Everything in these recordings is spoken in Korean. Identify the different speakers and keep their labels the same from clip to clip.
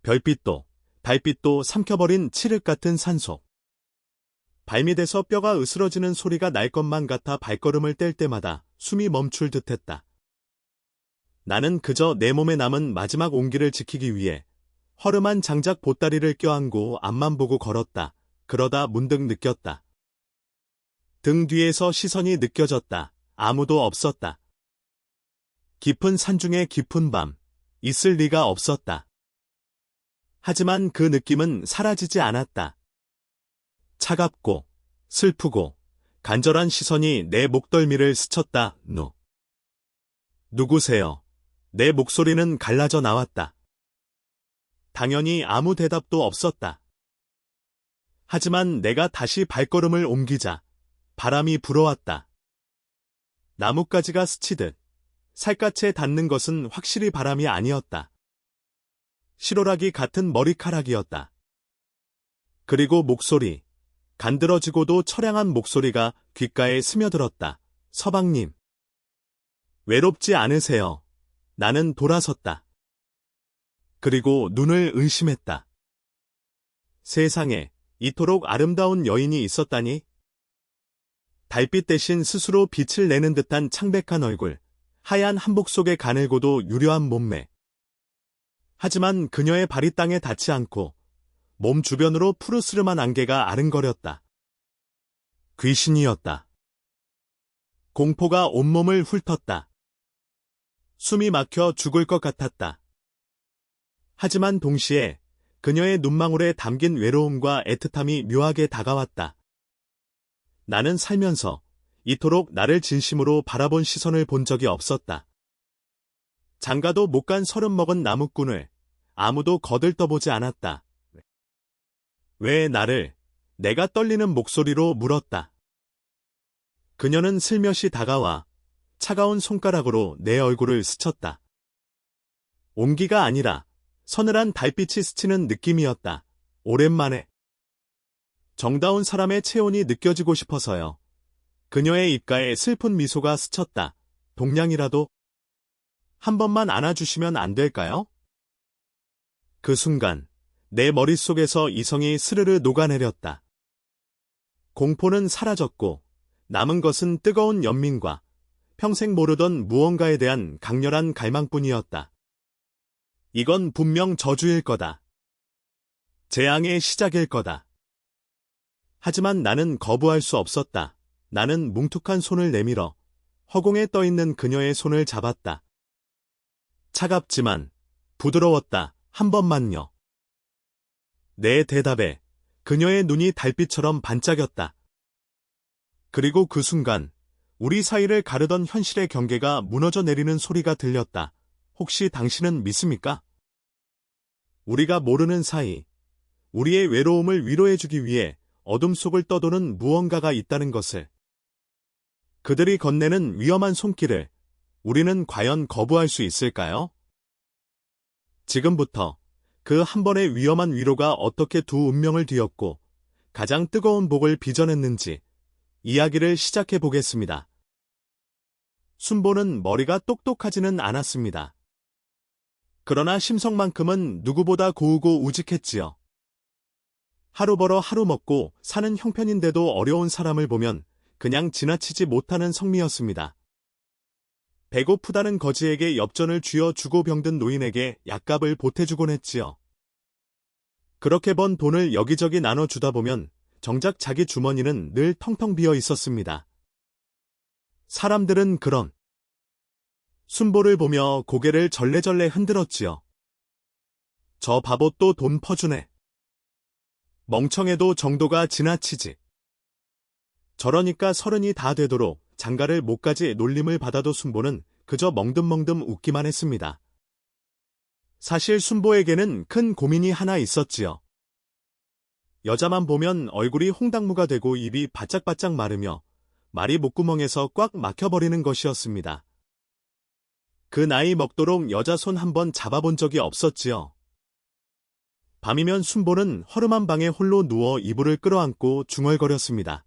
Speaker 1: 별빛도, 달빛도 삼켜버린 칠흑 같은 산속. 발밑에서 뼈가 으스러지는 소리가 날 것만 같아 발걸음을 뗄 때마다 숨이 멈출 듯했다. 나는 그저 내 몸에 남은 마지막 온기를 지키기 위해 허름한 장작 보따리를 껴안고 앞만 보고 걸었다. 그러다 문득 느꼈다. 등 뒤에서 시선이 느껴졌다. 아무도 없었다. 깊은 산중의 깊은 밤, 있을 리가 없었다. 하지만 그 느낌은 사라지지 않았다. 차갑고, 슬프고, 간절한 시선이 내 목덜미를 스쳤다. 누구세요? 내 목소리는 갈라져 나왔다. 당연히 아무 대답도 없었다. 하지만 내가 다시 발걸음을 옮기자 바람이 불어왔다. 나뭇가지가 스치듯 살갗에 닿는 것은 확실히 바람이 아니었다. 실오라기 같은 머리카락이었다. 그리고 목소리, 간드러지고도 처량한 목소리가 귓가에 스며들었다. 서방님. 외롭지 않으세요? 나는 돌아섰다. 그리고 눈을 의심했다. 세상에 이토록 아름다운 여인이 있었다니? 달빛 대신 스스로 빛을 내는 듯한 창백한 얼굴, 하얀 한복 속에 가늘고도 유려한 몸매. 하지만 그녀의 발이 땅에 닿지 않고 몸 주변으로 푸르스름한 안개가 아른거렸다. 귀신이었다. 공포가 온몸을 훑었다. 숨이 막혀 죽을 것 같았다. 하지만 동시에 그녀의 눈망울에 담긴 외로움과 애틋함이 묘하게 다가왔다. 나는 살면서 이토록 나를 진심으로 바라본 시선을 본 적이 없었다. 장가도 못 간 30 먹은 나무꾼을 아무도 거들떠보지 않았다. 왜 나를? 내가 떨리는 목소리로 물었다. 그녀는 슬며시 다가와 차가운 손가락으로 내 얼굴을 스쳤다. 온기가 아니라 서늘한 달빛이 스치는 느낌이었다. 오랜만에. 정다운 사람의 체온이 느껴지고 싶어서요. 그녀의 입가에 슬픈 미소가 스쳤다. 동냥이라도 한 번만 안아주시면 안 될까요? 그 순간 내 머릿속에서 이성이 스르르 녹아내렸다. 공포는 사라졌고 남은 것은 뜨거운 연민과 평생 모르던 무언가에 대한 강렬한 갈망뿐이었다. 이건 분명 저주일 거다. 재앙의 시작일 거다. 하지만 나는 거부할 수 없었다. 나는 뭉툭한 손을 내밀어 허공에 떠있는 그녀의 손을 잡았다. 차갑지만 부드러웠다. 한 번만요. 내 대답에 그녀의 눈이 달빛처럼 반짝였다. 그리고 그 순간 우리 사이를 가르던 현실의 경계가 무너져 내리는 소리가 들렸다. 혹시 당신은 믿습니까? 우리가 모르는 사이 우리의 외로움을 위로해주기 위해 어둠 속을 떠도는 무언가가 있다는 것을. 그들이 건네는 위험한 손길을 우리는 과연 거부할 수 있을까요? 지금부터 그 한 번의 위험한 위로가 어떻게 두 운명을 뒤엎고 가장 뜨거운 복을 빚어냈는지 이야기를 시작해 보겠습니다. 순보는 머리가 똑똑하지는 않았습니다. 그러나 심성만큼은 누구보다 고우고 우직했지요. 하루 벌어 하루 먹고 사는 형편인데도 어려운 사람을 보면 그냥 지나치지 못하는 성미였습니다. 배고프다는 거지에게 엽전을 쥐어 주고 병든 노인에게 약값을 보태주곤 했지요. 그렇게 번 돈을 여기저기 나눠주다 보면 정작 자기 주머니는 늘 텅텅 비어 있었습니다. 사람들은 그런 순보를 보며 고개를 절레절레 흔들었지요. 저 바보 또 돈 퍼주네. 멍청해도 정도가 지나치지. 저러니까 30이 다 되도록 장가를 못가지 놀림을 받아도 순보는 그저 멍듬멍듬 웃기만 했습니다. 사실 순보에게는 큰 고민이 하나 있었지요. 여자만 보면 얼굴이 홍당무가 되고 입이 바짝바짝 마르며 말이 목구멍에서 꽉 막혀버리는 것이었습니다. 그 나이 먹도록 여자 손 한번 잡아본 적이 없었지요. 밤이면 순보는 허름한 방에 홀로 누워 이불을 끌어안고 중얼거렸습니다.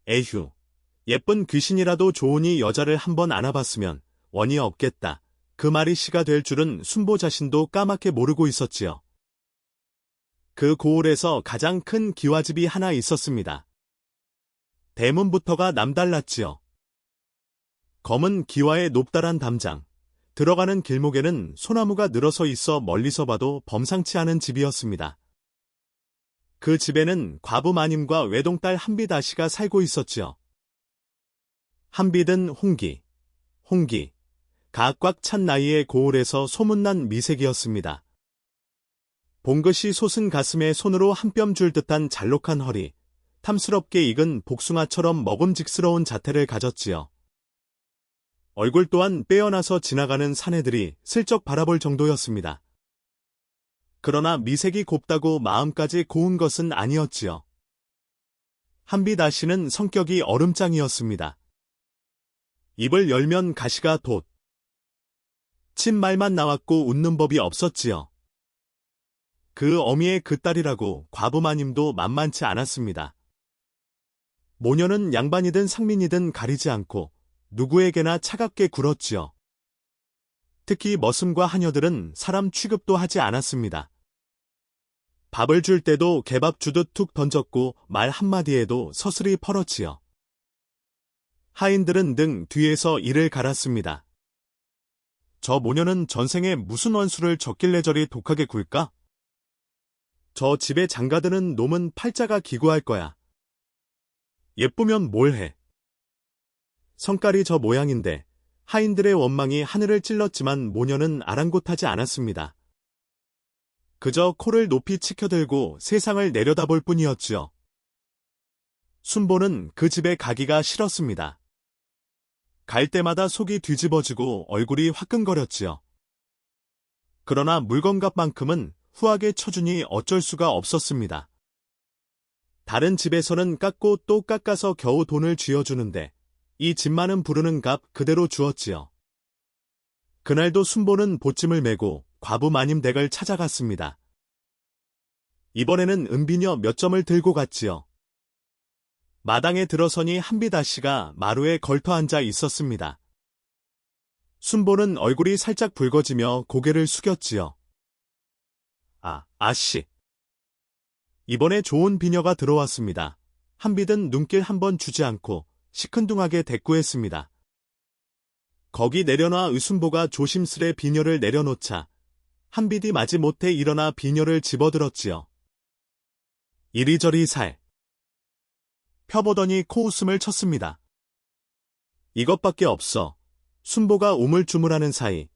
Speaker 1: 에휴, 예쁜 귀신이라도 좋으니 여자를 한번 안아봤으면 원이 없겠다. 그 말이 시가 될 줄은 순보 자신도 까맣게 모르고 있었지요. 그 고을에서 가장 큰 기와집이 하나 있었습니다. 대문부터가 남달랐지요. 검은 기와의 높다란 담장, 들어가는 길목에는 소나무가 늘어서 있어 멀리서 봐도 범상치 않은 집이었습니다. 그 집에는 과부 마님과 외동딸 한비다시가 살고 있었지요. 한빛은 홍기, 꽉 찬 나이의 고을에서 소문난 미색이었습니다. 봉긋이 솟은 가슴에 손으로 한 뼘 줄 듯한 잘록한 허리, 탐스럽게 익은 복숭아처럼 먹음직스러운 자태를 가졌지요. 얼굴 또한 빼어나서 지나가는 사내들이 슬쩍 바라볼 정도였습니다. 그러나 미색이 곱다고 마음까지 고운 것은 아니었지요. 한비다시는 성격이 얼음장이었습니다. 입을 열면 가시가 돛. 친말만 나왔고 웃는 법이 없었지요. 그 어미의 그 딸이라고 과부마님도 만만치 않았습니다. 모녀는 양반이든 상민이든 가리지 않고 누구에게나 차갑게 굴었지요. 특히 머슴과 하녀들은 사람 취급도 하지 않았습니다. 밥을 줄 때도 개밥 주듯 툭 던졌고 말 한마디에도 서슬이 펄었지요. 하인들은 등 뒤에서 이를 갈았습니다. 저 모녀는 전생에 무슨 원수를 졌길래 저리 독하게 굴까? 저 집에 장가드는 놈은 팔자가 기구할 거야. 예쁘면 뭘 해? 성깔이 저 모양인데 하인들의 원망이 하늘을 찔렀지만 모녀는 아랑곳하지 않았습니다. 그저 코를 높이 치켜들고 세상을 내려다볼 뿐이었지요. 순보는 그 집에 가기가 싫었습니다. 갈 때마다 속이 뒤집어지고 얼굴이 화끈거렸지요. 그러나 물건값만큼은 후하게 쳐주니 어쩔 수가 없었습니다. 다른 집에서는 깎고 또 깎아서 겨우 돈을 쥐어주는데 이 집만은 부르는 값 그대로 주었지요. 그날도 순보는 보찜을 메고 과부 마님 댁을 찾아갔습니다. 이번에는 은비녀 몇 점을 들고 갔지요. 마당에 들어서니 한비다시가 마루에 걸터 앉아 있었습니다. 순보는 얼굴이 살짝 붉어지며 고개를 숙였지요. 아씨. 이번에 좋은 비녀가 들어왔습니다. 한빛은 눈길 한번 주지 않고 시큰둥하게 대꾸했습니다. 거기 내려놔. 의순보가 조심스레 비녀를 내려놓자 한빛이 마지못해 일어나 비녀를 집어들었지요. 이리저리 살 펴보더니 코웃음을 쳤습니다. 이것밖에 없어. 순보가 우물쭈물하는 사이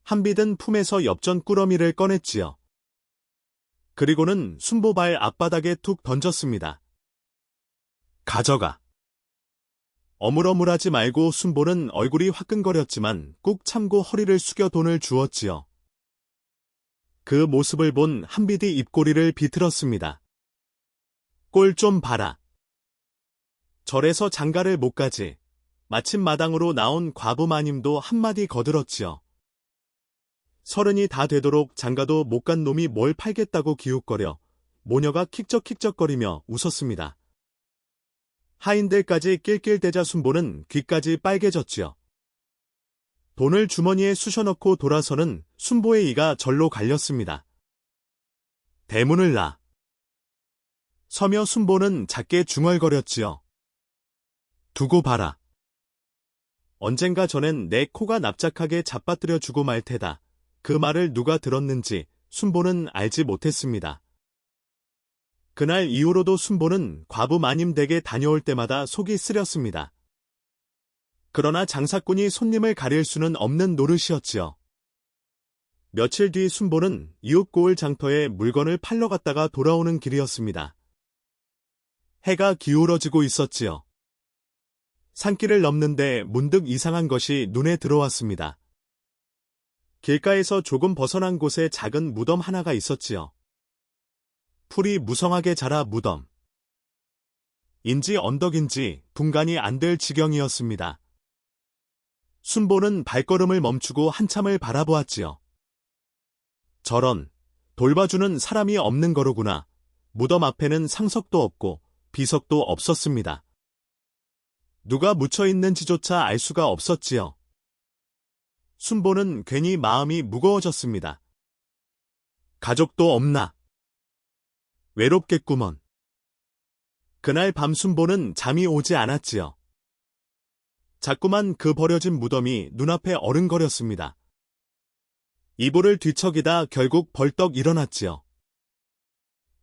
Speaker 1: 한빛은 품에서 엽전 꾸러미를 꺼냈지요. 그리고는 순보 발 앞바닥에 툭 던졌습니다. 가져가. 어물어물하지 말고 순보는 얼굴이 화끈거렸지만 꾹 참고 허리를 숙여 돈을 주었지요. 그 모습을 본 한빛이 입꼬리를 비틀었습니다. 꼴 좀 봐라. 절에서 장가를 못 가지. 마침 마당으로 나온 과부 마님도 한마디 거들었지요. 30이 다 되도록 장가도 못 간 놈이 뭘 팔겠다고 기웃거려 모녀가 킥적킥적거리며 웃었습니다. 하인들까지 낄낄대자 순보는 귀까지 빨개졌지요. 돈을 주머니에 쑤셔넣고 돌아서는 순보의 이가 절로 갈렸습니다. 대문을 놔. 서며 순보는 작게 중얼거렸지요. 두고 봐라. 언젠가 전엔 내 코가 납작하게 잡아뜨려 주고 말 테다. 그 말을 누가 들었는지 순보는 알지 못했습니다. 그날 이후로도 순보는 과부 마님 댁에 다녀올 때마다 속이 쓰렸습니다. 그러나 장사꾼이 손님을 가릴 수는 없는 노릇이었지요. 며칠 뒤 순보는 이웃 고을 장터에 물건을 팔러 갔다가 돌아오는 길이었습니다. 해가 기울어지고 있었지요. 산길을 넘는데 문득 이상한 것이 눈에 들어왔습니다. 길가에서 조금 벗어난 곳에 작은 무덤 하나가 있었지요. 풀이 무성하게 자라 무덤. 인지 언덕인지 분간이 안 될 지경이었습니다. 순보는 발걸음을 멈추고 한참을 바라보았지요. 저런, 돌봐주는 사람이 없는 거로구나. 무덤 앞에는 상석도 없고 비석도 없었습니다. 누가 묻혀있는지조차 알 수가 없었지요. 순보는 괜히 마음이 무거워졌습니다. 가족도 없나? 외롭겠구먼. 그날 밤 순보는 잠이 오지 않았지요. 자꾸만 그 버려진 무덤이 눈앞에 어른거렸습니다. 이불을 뒤척이다 결국 벌떡 일어났지요.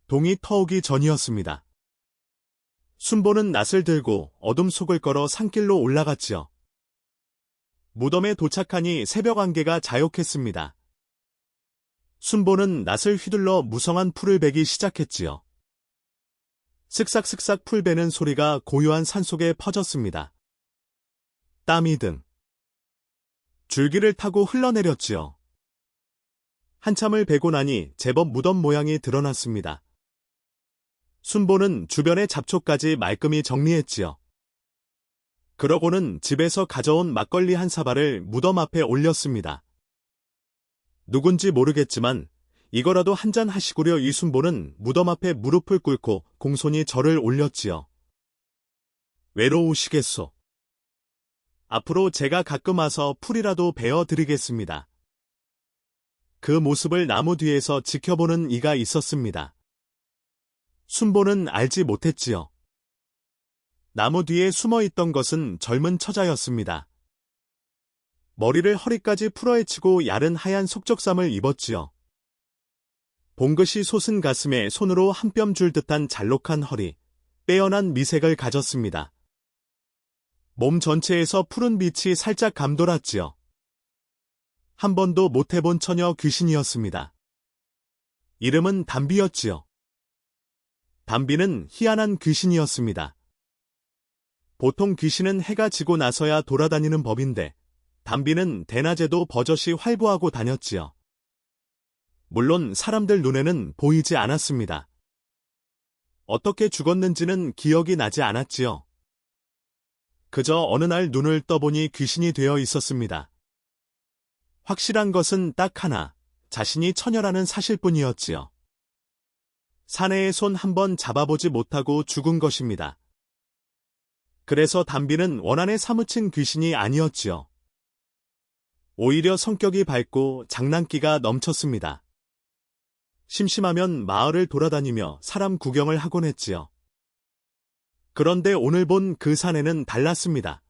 Speaker 1: 동이 터오기 전이었습니다. 순보는 낫을 들고 어둠 속을 걸어 산길로 올라갔지요. 무덤에 도착하니 새벽 안개가 자욕했습니다. 순보는 낫을 휘둘러 무성한 풀을 베기 시작했지요. 슥싹슥싹 풀 베는 소리가 고요한 산속에 퍼졌습니다. 땀이 등 줄기를 타고 흘러내렸지요. 한참을 베고 나니 제법 무덤 모양이 드러났습니다. 순보는 주변의 잡초까지 말끔히 정리했지요. 그러고는 집에서 가져온 막걸리 한 사발을 무덤 앞에 올렸습니다. 누군지 모르겠지만 이거라도 한잔 하시구려 이순보는 무덤 앞에 무릎을 꿇고 공손히 절을 올렸지요. 외로우시겠소. 앞으로 제가 가끔 와서 풀이라도 베어드리겠습니다. 그 모습을 나무 뒤에서 지켜보는 이가 있었습니다. 순보는 알지 못했지요. 나무 뒤에 숨어있던 것은 젊은 처자였습니다. 머리를 허리까지 풀어헤치고 야른 하얀 속적삼을 입었지요. 봉긋이 솟은 가슴에 손으로 한 뼘 줄 듯한 잘록한 허리, 빼어난 미색을 가졌습니다. 몸 전체에서 푸른 빛이 살짝 감돌았지요. 한 번도 못 해본 처녀 귀신이었습니다. 이름은 담비였지요. 담비는 희한한 귀신이었습니다. 보통 귀신은 해가 지고 나서야 돌아다니는 법인데 담비는 대낮에도 버젓이 활보하고 다녔지요. 물론 사람들 눈에는 보이지 않았습니다. 어떻게 죽었는지는 기억이 나지 않았지요. 그저 어느 날 눈을 떠보니 귀신이 되어 있었습니다. 확실한 것은 딱 하나, 자신이 처녀라는 사실뿐이었지요. 사내의 손 한번 잡아보지 못하고 죽은 것입니다. 그래서 담비는 원한에 사무친 귀신이 아니었지요. 오히려 성격이 밝고 장난기가 넘쳤습니다. 심심하면 마을을 돌아다니며 사람 구경을 하곤 했지요. 그런데 오늘 본 그 사내는 달랐습니다.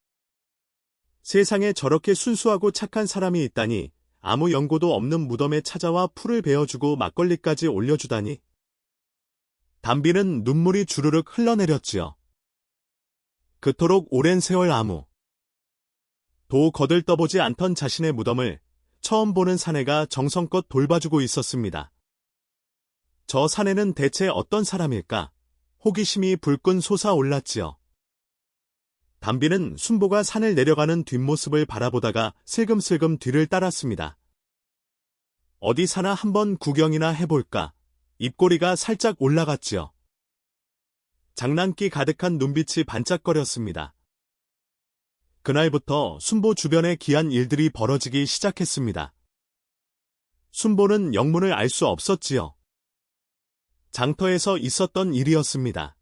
Speaker 1: 세상에 저렇게 순수하고 착한 사람이 있다니, 아무 연고도 없는 무덤에 찾아와 풀을 베어주고 막걸리까지 올려주다니. 담비는 눈물이 주르륵 흘러내렸지요. 그토록 오랜 세월 도 거들떠보지 않던 자신의 무덤을 처음 보는 사내가 정성껏 돌봐주고 있었습니다. 저 사내는 대체 어떤 사람일까? 호기심이 불끈 솟아올랐지요. 담비는 순보가 산을 내려가는 뒷모습을 바라보다가 슬금슬금 뒤를 따랐습니다. 어디 사나 한번 구경이나 해볼까? 입꼬리가 살짝 올라갔지요. 장난기 가득한 눈빛이 반짝거렸습니다. 그날부터 순보 주변에 기한 일들이 벌어지기 시작했습니다. 순보는 영문을 알 수 없었지요. 장터에서 있었던 일이었습니다.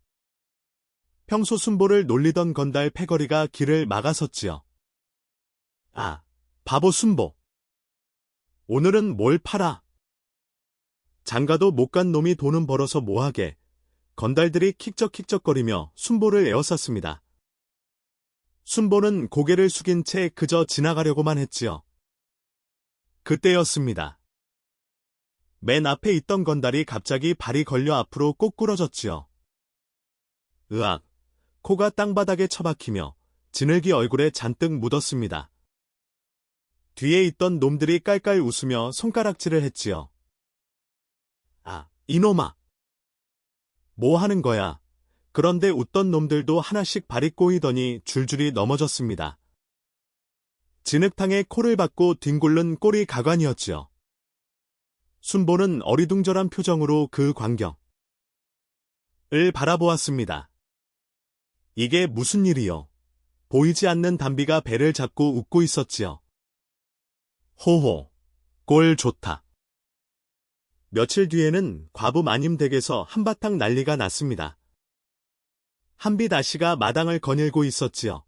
Speaker 1: 평소 순보를 놀리던 건달 패거리가 길을 막아섰지요. 아, 바보 순보. 오늘은 뭘 팔아? 장가도 못 간 놈이 돈은 벌어서 뭐하게. 건달들이 킥적킥적거리며 순보를 에워쌌습니다. 순보는 고개를 숙인 채 그저 지나가려고만 했지요. 그때였습니다. 맨 앞에 있던 건달이 갑자기 발이 걸려 앞으로 꼬꾸러졌지요. 으악, 코가 땅바닥에 처박히며 진흙이 얼굴에 잔뜩 묻었습니다. 뒤에 있던 놈들이 깔깔 웃으며 손가락질을 했지요. 아, 이놈아! 뭐 하는 거야? 그런데 웃던 놈들도 하나씩 발이 꼬이더니 줄줄이 넘어졌습니다. 진흙탕에 코를 박고 뒹굴른 꼬리 가관이었지요. 순보는 어리둥절한 표정으로 그 광경을 바라보았습니다. 이게 무슨 일이요? 보이지 않는 담비가 배를 잡고 웃고 있었지요. 호호, 꼴 좋다. 며칠 뒤에는 과부 마님 댁에서 한바탕 난리가 났습니다. 한빛 아씨가 마당을 거닐고 있었지요.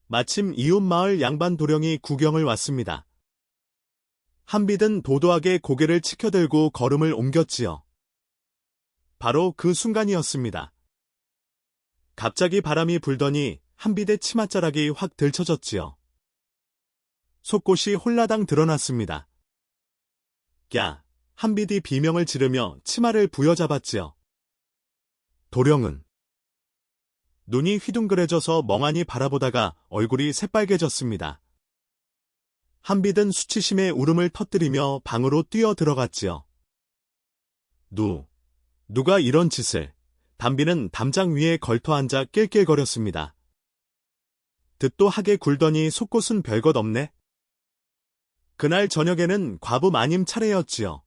Speaker 1: 마침 이웃 마을 양반 도령이 구경을 왔습니다. 한빛은 도도하게 고개를 치켜들고 걸음을 옮겼지요. 바로 그 순간이었습니다. 갑자기 바람이 불더니 한빛의 치맛자락이 확 들쳐졌지요. 속옷이 홀라당 드러났습니다. 야! 한빛이 비명을 지르며 치마를 부여잡았지요. 도령은 눈이 휘둥그레져서 멍하니 바라보다가 얼굴이 새빨개졌습니다. 한빛은 수치심에 울음을 터뜨리며 방으로 뛰어 들어갔지요. 누가 이런 짓을? 담비는 담장 위에 걸터앉아 낄낄거렸습니다. 듣도 하게 굴더니 속옷은 별것 없네. 그날 저녁에는 과부 마님 차례였지요.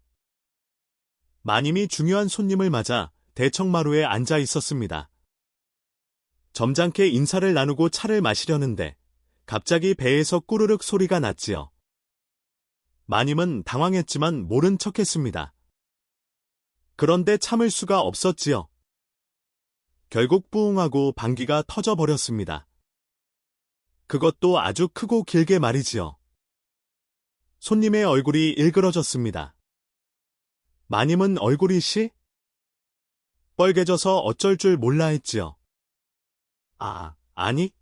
Speaker 1: 마님이 중요한 손님을 맞아 대청마루에 앉아 있었습니다. 점잖게 인사를 나누고 차를 마시려는데 갑자기 배에서 꾸르륵 소리가 났지요. 마님은 당황했지만 모른 척했습니다. 그런데 참을 수가 없었지요. 결국 뿌웅하고 방귀가 터져버렸습니다. 그것도 아주 크고 길게 말이지요. 손님의 얼굴이 일그러졌습니다. 마님은 얼굴이 뻘개져서 어쩔 줄 몰라 했지요. 아니?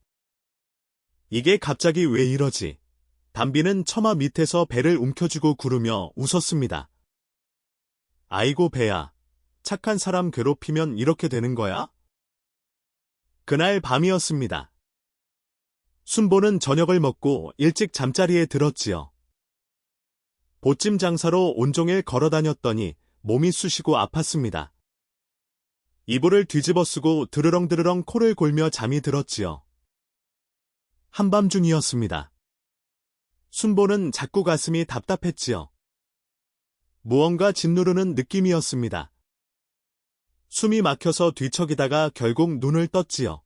Speaker 1: 이게 갑자기 왜 이러지? 담비는 처마 밑에서 배를 움켜쥐고 구르며 웃었습니다. 아이고 배야, 착한 사람 괴롭히면 이렇게 되는 거야? 그날 밤이었습니다. 순보는 저녁을 먹고 일찍 잠자리에 들었지요. 보찜 장사로 온종일 걸어다녔더니 몸이 쑤시고 아팠습니다. 이불을 뒤집어 쓰고 드르렁드르렁 코를 골며 잠이 들었지요. 한밤중이었습니다. 순보는 자꾸 가슴이 답답했지요. 무언가 짓누르는 느낌이었습니다. 숨이 막혀서 뒤척이다가 결국 눈을 떴지요.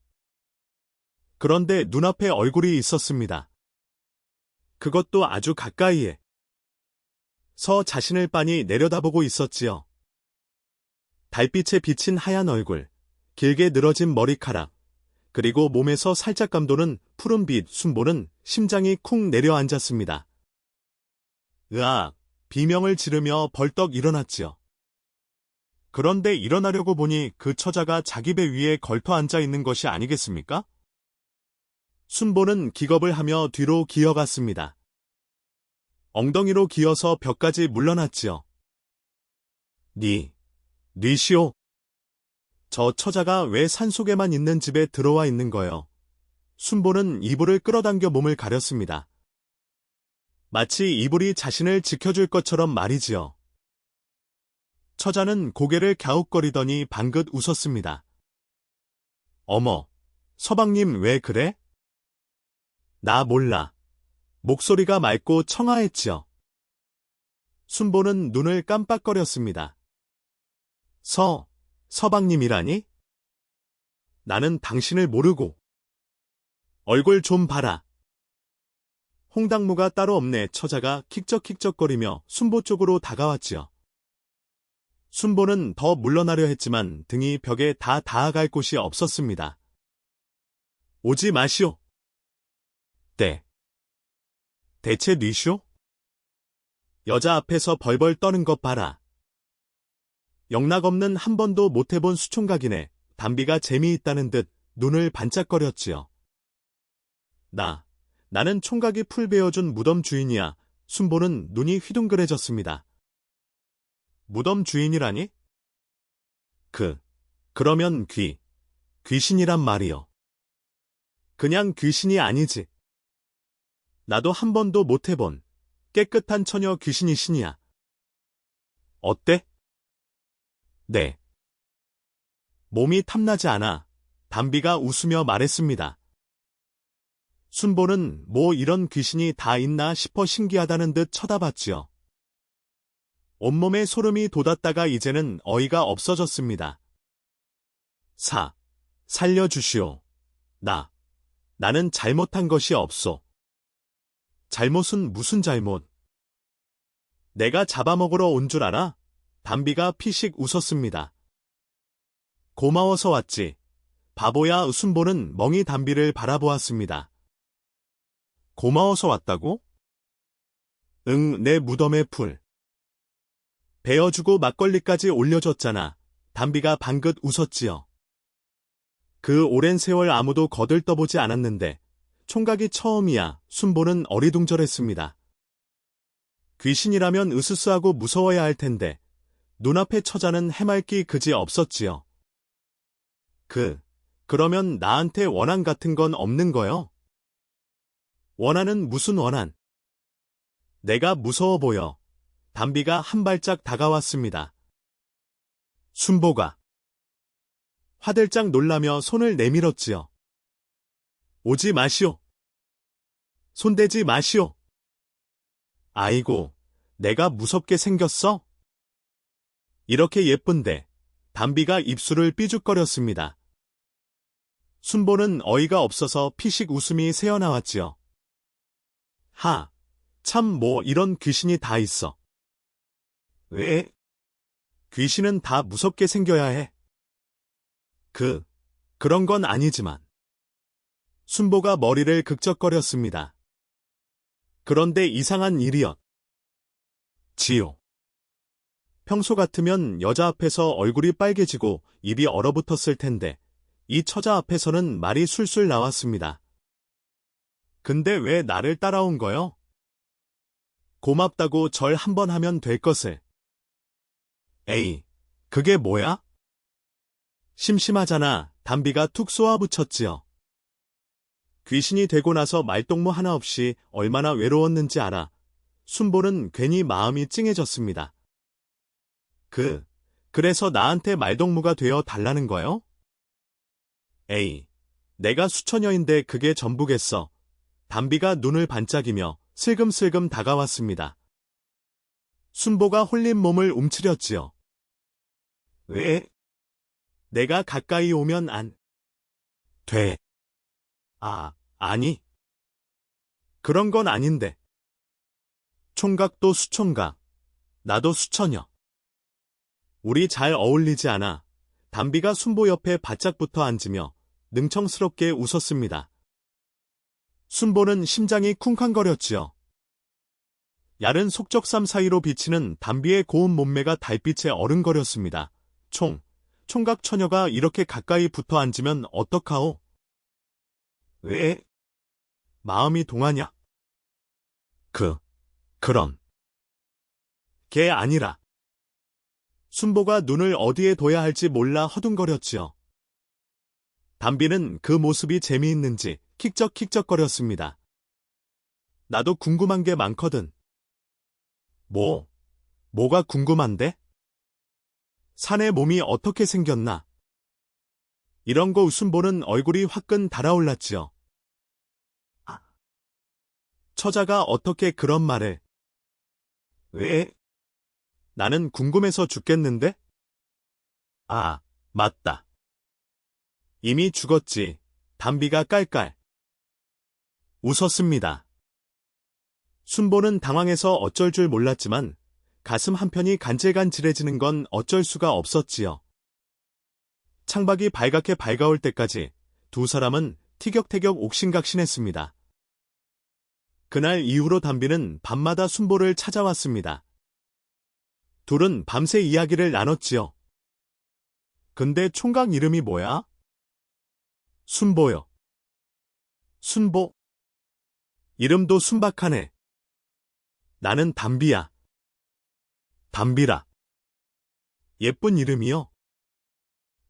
Speaker 1: 그런데 눈앞에 얼굴이 있었습니다. 그것도 아주 가까이에. 서 자신을 빤히 내려다보고 있었지요. 달빛에 비친 하얀 얼굴, 길게 늘어진 머리카락, 그리고 몸에서 살짝 감도는 푸른빛. 순보는 심장이 쿵 내려앉았습니다. 으악! 비명을 지르며 벌떡 일어났지요. 그런데 일어나려고 보니 그 처자가 자기 배 위에 걸터 앉아 있는 것이 아니겠습니까? 순보는 기겁을 하며 뒤로 기어갔습니다. 엉덩이로 기어서 벽까지 물러났지요. 니시오. 저 처자가 왜 산속에만 있는 집에 들어와 있는 거요? 순보는 이불을 끌어당겨 몸을 가렸습니다. 마치 이불이 자신을 지켜줄 것처럼 말이지요. 처자는 고개를 갸웃거리더니 방긋 웃었습니다. 어머, 서방님 왜 그래? 나 몰라. 목소리가 맑고 청아했지요. 순보는 눈을 깜빡거렸습니다. 서방님이라니? 나는 당신을 모르고. 얼굴 좀 봐라. 홍당무가 따로 없네. 처자가 킥적킥적거리며 순보 쪽으로 다가왔지요. 순보는 더 물러나려 했지만 등이 벽에 다 닿아갈 곳이 없었습니다. 오지 마시오. 대체 뉘쇼? 여자 앞에서 벌벌 떠는 것 봐라. 영락없는 한 번도 못해본 수총각이네. 담비가 재미있다는 듯 눈을 반짝거렸지요. 나는 총각이 풀 베어준 무덤 주인이야. 순보는 눈이 휘둥그레졌습니다. 무덤 주인이라니? 그러면 귀신이란 말이요. 그냥 귀신이 아니지. 나도 한 번도 못해본 깨끗한 처녀 귀신이시니야. 어때? 네. 몸이 탐나지 않아. 담비가 웃으며 말했습니다. 순보는 뭐 이런 귀신이 다 있나 싶어 신기하다는 듯 쳐다봤지요. 온몸에 소름이 돋았다가 이제는 어이가 없어졌습니다. 살려주시오. 나는 잘못한 것이 없소. 잘못은 무슨 잘못? 내가 잡아먹으러 온 줄 알아? 담비가 피식 웃었습니다. 고마워서 왔지. 바보야. 순보는 멍이 담비를 바라보았습니다. 고마워서 왔다고? 응, 내 무덤의 풀. 베어주고 막걸리까지 올려줬잖아. 담비가 방긋 웃었지요. 그 오랜 세월 아무도 거들떠보지 않았는데 총각이 처음이야. 순보는 어리둥절했습니다. 귀신이라면 으스스하고 무서워야 할 텐데 눈앞의 처자는 해맑기 그지 없었지요. 그러면 나한테 원한 같은 건 없는 거요? 원한은 무슨 원한? 내가 무서워 보여. 담비가 한 발짝 다가왔습니다. 순보가 화들짝 놀라며 손을 내밀었지요. 오지 마시오. 손대지 마시오. 아이고, 내가 무섭게 생겼어? 이렇게 예쁜데 담비가 입술을 삐죽거렸습니다. 순보는 어이가 없어서 피식 웃음이 새어나왔지요. 참 뭐 이런 귀신이 다 있어. 왜? 귀신은 다 무섭게 생겨야 해. 그런 건 아니지만. 순보가 머리를 극적거렸습니다. 그런데 이상한 일이었. 지요. 평소 같으면 여자 앞에서 얼굴이 빨개지고 입이 얼어붙었을 텐데 이 처자 앞에서는 말이 술술 나왔습니다. 근데 왜 나를 따라온 거요? 고맙다고 절 한번 하면 될 것을. 에이, 그게 뭐야? 심심하잖아. 담비가 툭 쏘아붙였지요. 귀신이 되고 나서 말동무 하나 없이 얼마나 외로웠는지 알아. 순보는 괜히 마음이 찡해졌습니다. 그래서 나한테 말동무가 되어 달라는 거요? 에이, 내가 수처녀인데 그게 전부겠어. 담비가 눈을 반짝이며 슬금슬금 다가왔습니다. 순보가 홀린 몸을 움츠렸지요. 왜? 내가 가까이 오면 안 돼. 아니. 그런 건 아닌데. 총각도 수총각, 나도 수처녀. 우리 잘 어울리지 않아. 담비가 순보 옆에 바짝 붙어 앉으며 능청스럽게 웃었습니다. 순보는 심장이 쿵쾅거렸지요. 야른 속적삼 사이로 비치는 담비의 고운 몸매가 달빛에 어른거렸습니다. 총각 처녀가 이렇게 가까이 붙어 앉으면 어떡하오? 왜? 마음이 동하냐? 그런. 게 아니라. 순보가 눈을 어디에 둬야 할지 몰라 허둥거렸지요. 담비는 그 모습이 재미있는지 킥적킥적거렸습니다. 나도 궁금한 게 많거든. 뭐가 궁금한데? 사내 몸이 어떻게 생겼나? 이런 거 순보는 얼굴이 화끈 달아올랐지요. 처자가 어떻게 그런 말을? 왜? 나는 궁금해서 죽겠는데? 맞다. 이미 죽었지. 담비가 깔깔 웃었습니다. 순보는 당황해서 어쩔 줄 몰랐지만 가슴 한편이 간질간질해지는 건 어쩔 수가 없었지요. 창밖이 발갛게 밝아올 때까지 두 사람은 티격태격 옥신각신했습니다. 그날 이후로 담비는 밤마다 순보를 찾아왔습니다. 둘은 밤새 이야기를 나눴지요. 근데 총각 이름이 뭐야? 순보요. 순보? 이름도 순박하네. 나는 담비야. 담비라. 예쁜 이름이요?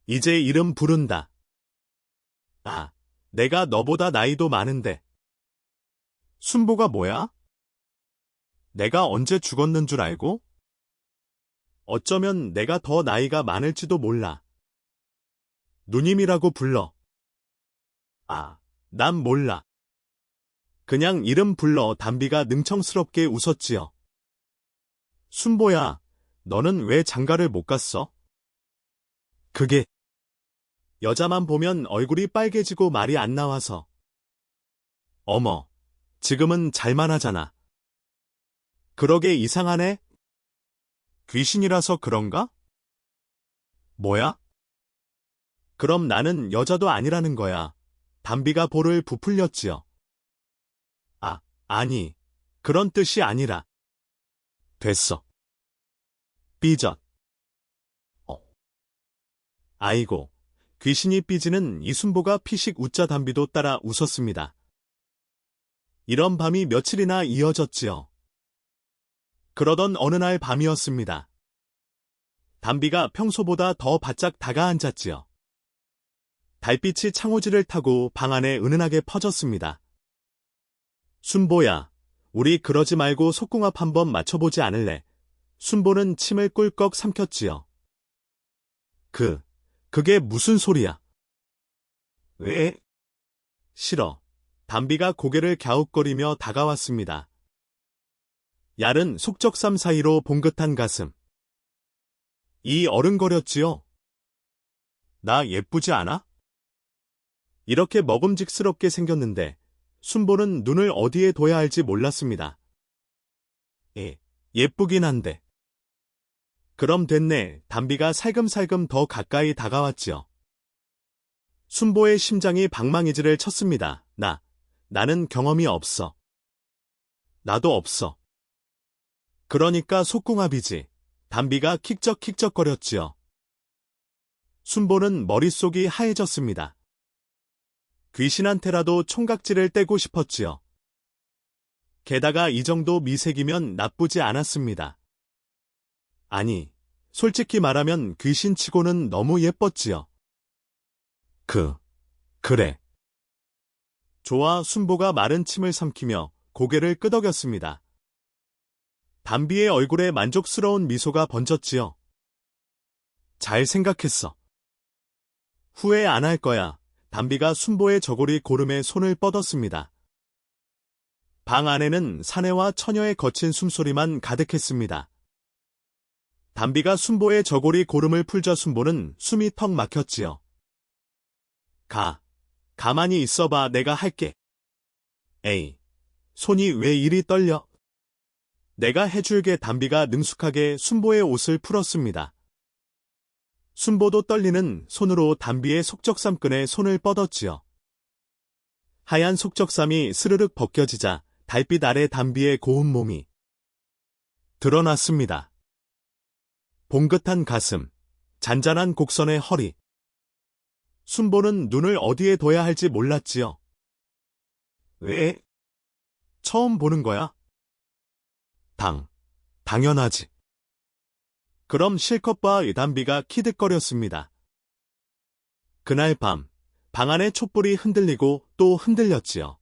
Speaker 1: 이제 이름 부른다. 내가 너보다 나이도 많은데. 순보가 뭐야? 내가 언제 죽었는 줄 알고? 어쩌면 내가 더 나이가 많을지도 몰라. 누님이라고 불러. 난 몰라. 그냥 이름 불러. 담비가 능청스럽게 웃었지요. 순보야, 너는 왜 장가를 못 갔어? 그게 여자만 보면 얼굴이 빨개지고 말이 안 나와서. 어머, 지금은 잘만 하잖아. 그러게 이상하네? 귀신이라서 그런가? 뭐야? 그럼 나는 여자도 아니라는 거야. 담비가 볼을 부풀렸지요. 아니, 그런 뜻이 아니라. 됐어. 삐졌. 아이고, 귀신이 삐지는 이순보가 피식 웃자 담비도 따라 웃었습니다. 이런 밤이 며칠이나 이어졌지요. 그러던 어느 날 밤이었습니다. 담비가 평소보다 더 바짝 다가앉았지요. 달빛이 창호지를 타고 방 안에 은은하게 퍼졌습니다. 순보야, 우리 그러지 말고 속궁합 한번 맞춰보지 않을래? 순보는 침을 꿀꺽 삼켰지요. 그게 무슨 소리야? 왜? 싫어. 담비가 고개를 갸웃거리며 다가왔습니다. 얇은 속적삼 사이로 봉긋한 가슴. 이 어른거렸지요. 나 예쁘지 않아? 이렇게 먹음직스럽게 생겼는데 순보는 눈을 어디에 둬야 할지 몰랐습니다. 예쁘긴 한데. 그럼 됐네. 담비가 살금살금 더 가까이 다가왔지요. 순보의 심장이 방망이질을 쳤습니다. 나는 경험이 없어. 나도 없어. 그러니까 속궁합이지. 담비가 킥적킥적거렸지요. 순보는 머릿속이 하얘졌습니다. 귀신한테라도 총각질을 떼고 싶었지요. 게다가 이 정도 미색이면 나쁘지 않았습니다. 아니, 솔직히 말하면 귀신치고는 너무 예뻤지요. 그래. 좋아. 순보가 마른 침을 삼키며 고개를 끄덕였습니다. 담비의 얼굴에 만족스러운 미소가 번졌지요. 잘 생각했어. 후회 안 할 거야. 담비가 순보의 저고리 고름에 손을 뻗었습니다. 방 안에는 사내와 처녀의 거친 숨소리만 가득했습니다. 담비가 순보의 저고리 고름을 풀자 순보는 숨이 턱 막혔지요. 가만히 있어봐. 내가 할게. 에이, 손이 왜 이리 떨려? 내가 해줄게. 담비가 능숙하게 순보의 옷을 풀었습니다. 순보도 떨리는 손으로 담비의 속적삼끈에 손을 뻗었지요. 하얀 속적삼이 스르륵 벗겨지자 달빛 아래 담비의 고운 몸이 드러났습니다. 봉긋한 가슴, 잔잔한 곡선의 허리. 순보는 눈을 어디에 둬야 할지 몰랐지요. 왜? 처음 보는 거야? 당연하지. 그럼 실컷 봐. 담비가 키득거렸습니다. 그날 밤, 방 안의 촛불이 흔들리고 또 흔들렸지요.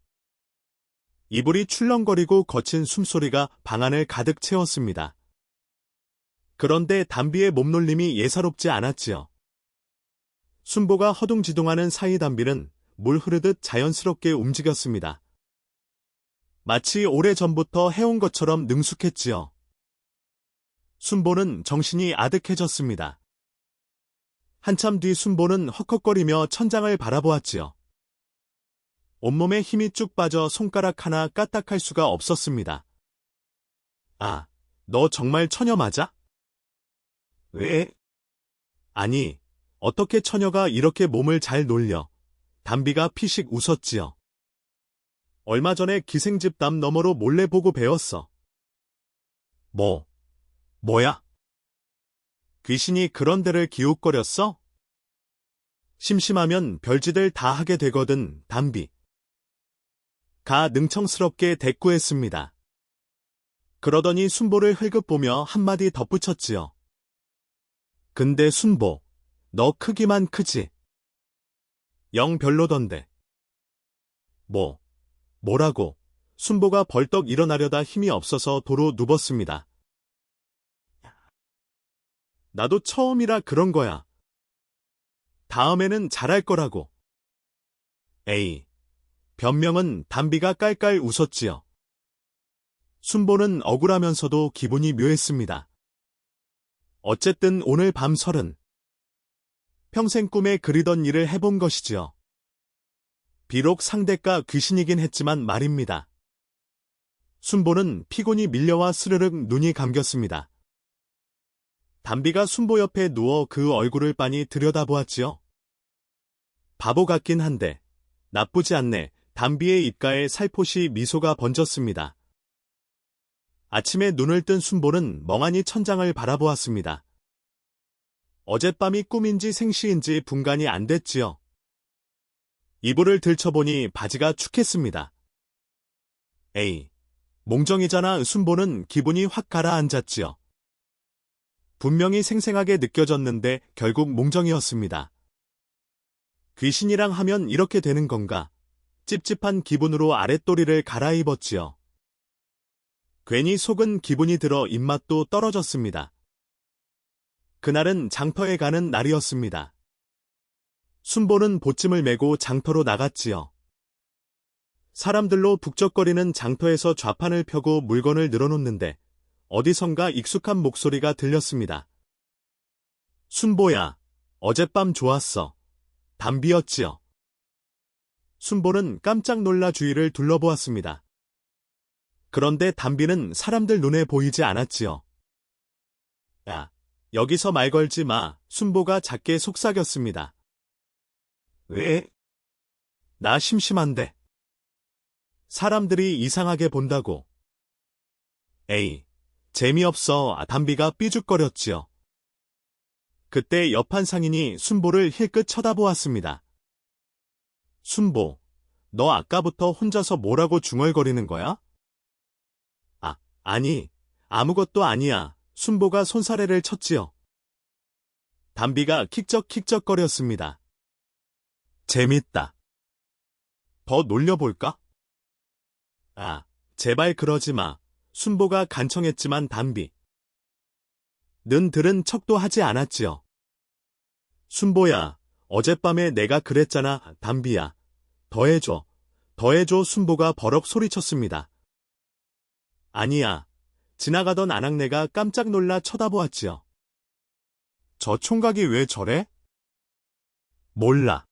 Speaker 1: 이불이 출렁거리고 거친 숨소리가 방 안을 가득 채웠습니다. 그런데 담비의 몸놀림이 예사롭지 않았지요. 순보가 허둥지둥하는 사이 담비는 물 흐르듯 자연스럽게 움직였습니다. 마치 오래전부터 해온 것처럼 능숙했지요. 순보는 정신이 아득해졌습니다. 한참 뒤 순보는 헉헉거리며 천장을 바라보았지요. 온몸에 힘이 쭉 빠져 손가락 하나 까딱할 수가 없었습니다. 아, 너 정말 처녀 맞아? 왜? 아니, 어떻게 처녀가 이렇게 몸을 잘 놀려? 담비가 피식 웃었지요. 얼마 전에 기생집 담 너머로 몰래 보고 배웠어. 뭐야? 귀신이 그런 데를 기웃거렸어? 심심하면 별짓을 다 하게 되거든. 담비. 가 능청스럽게 대꾸했습니다. 그러더니 순보를 흘끗 보며 한마디 덧붙였지요. 근데 순보, 너 크기만 크지? 영 별로던데. 뭐라고? 순보가 벌떡 일어나려다 힘이 없어서 도로 누웠습니다. 나도 처음이라 그런 거야. 다음에는 잘할 거라고. 에이, 변명은 담비가 깔깔 웃었지요. 순보는 억울하면서도 기분이 묘했습니다. 어쨌든 오늘 밤 설은 평생 꿈에 그리던 일을 해본 것이지요. 비록 상대가 귀신이긴 했지만 말입니다. 순보는 피곤이 밀려와 스르륵 눈이 감겼습니다. 담비가 순보 옆에 누워 그 얼굴을 빤히 들여다보았지요. 바보 같긴 한데 나쁘지 않네. 담비의 입가에 살포시 미소가 번졌습니다. 아침에 눈을 뜬 순보는 멍하니 천장을 바라보았습니다. 어젯밤이 꿈인지 생시인지 분간이 안 됐지요. 이불을 들춰보니 바지가 축했습니다. 에이, 몽정이잖아. 순보는 기분이 확 가라앉았지요. 분명히 생생하게 느껴졌는데 결국 몽정이었습니다. 귀신이랑 하면 이렇게 되는 건가? 찝찝한 기분으로 아랫도리를 갈아입었지요. 괜히 속은 기분이 들어 입맛도 떨어졌습니다. 그날은 장터에 가는 날이었습니다. 순보는 보찜을 메고 장터로 나갔지요. 사람들로 북적거리는 장터에서 좌판을 펴고 물건을 늘어놓는데 어디선가 익숙한 목소리가 들렸습니다. 순보야, 어젯밤 좋았어. 담비였지요. 순보는 깜짝 놀라 주위를 둘러보았습니다. 그런데 담비는 사람들 눈에 보이지 않았지요. 야, 여기서 말 걸지 마. 순보가 작게 속삭였습니다. 왜? 나 심심한데. 사람들이 이상하게 본다고. 에이, 재미없어. 담비가 삐죽거렸지요. 그때 옆 한 상인이 순보를 힐끗 쳐다보았습니다. 순보, 너 아까부터 혼자서 뭐라고 중얼거리는 거야? 아니, 아무것도 아니야. 순보가 손사래를 쳤지요. 담비가 킥적킥적거렸습니다. 재밌다. 더 놀려볼까? 제발 그러지 마. 순보가 간청했지만 담비 는 들은 척도 하지 않았지요. 순보야, 어젯밤에 내가 그랬잖아. 담비야, 더해줘. 더해줘. 순보가 버럭 소리쳤습니다. 아니야. 지나가던 아낙네가 깜짝 놀라 쳐다보았지요. 저 총각이 왜 저래? 몰라.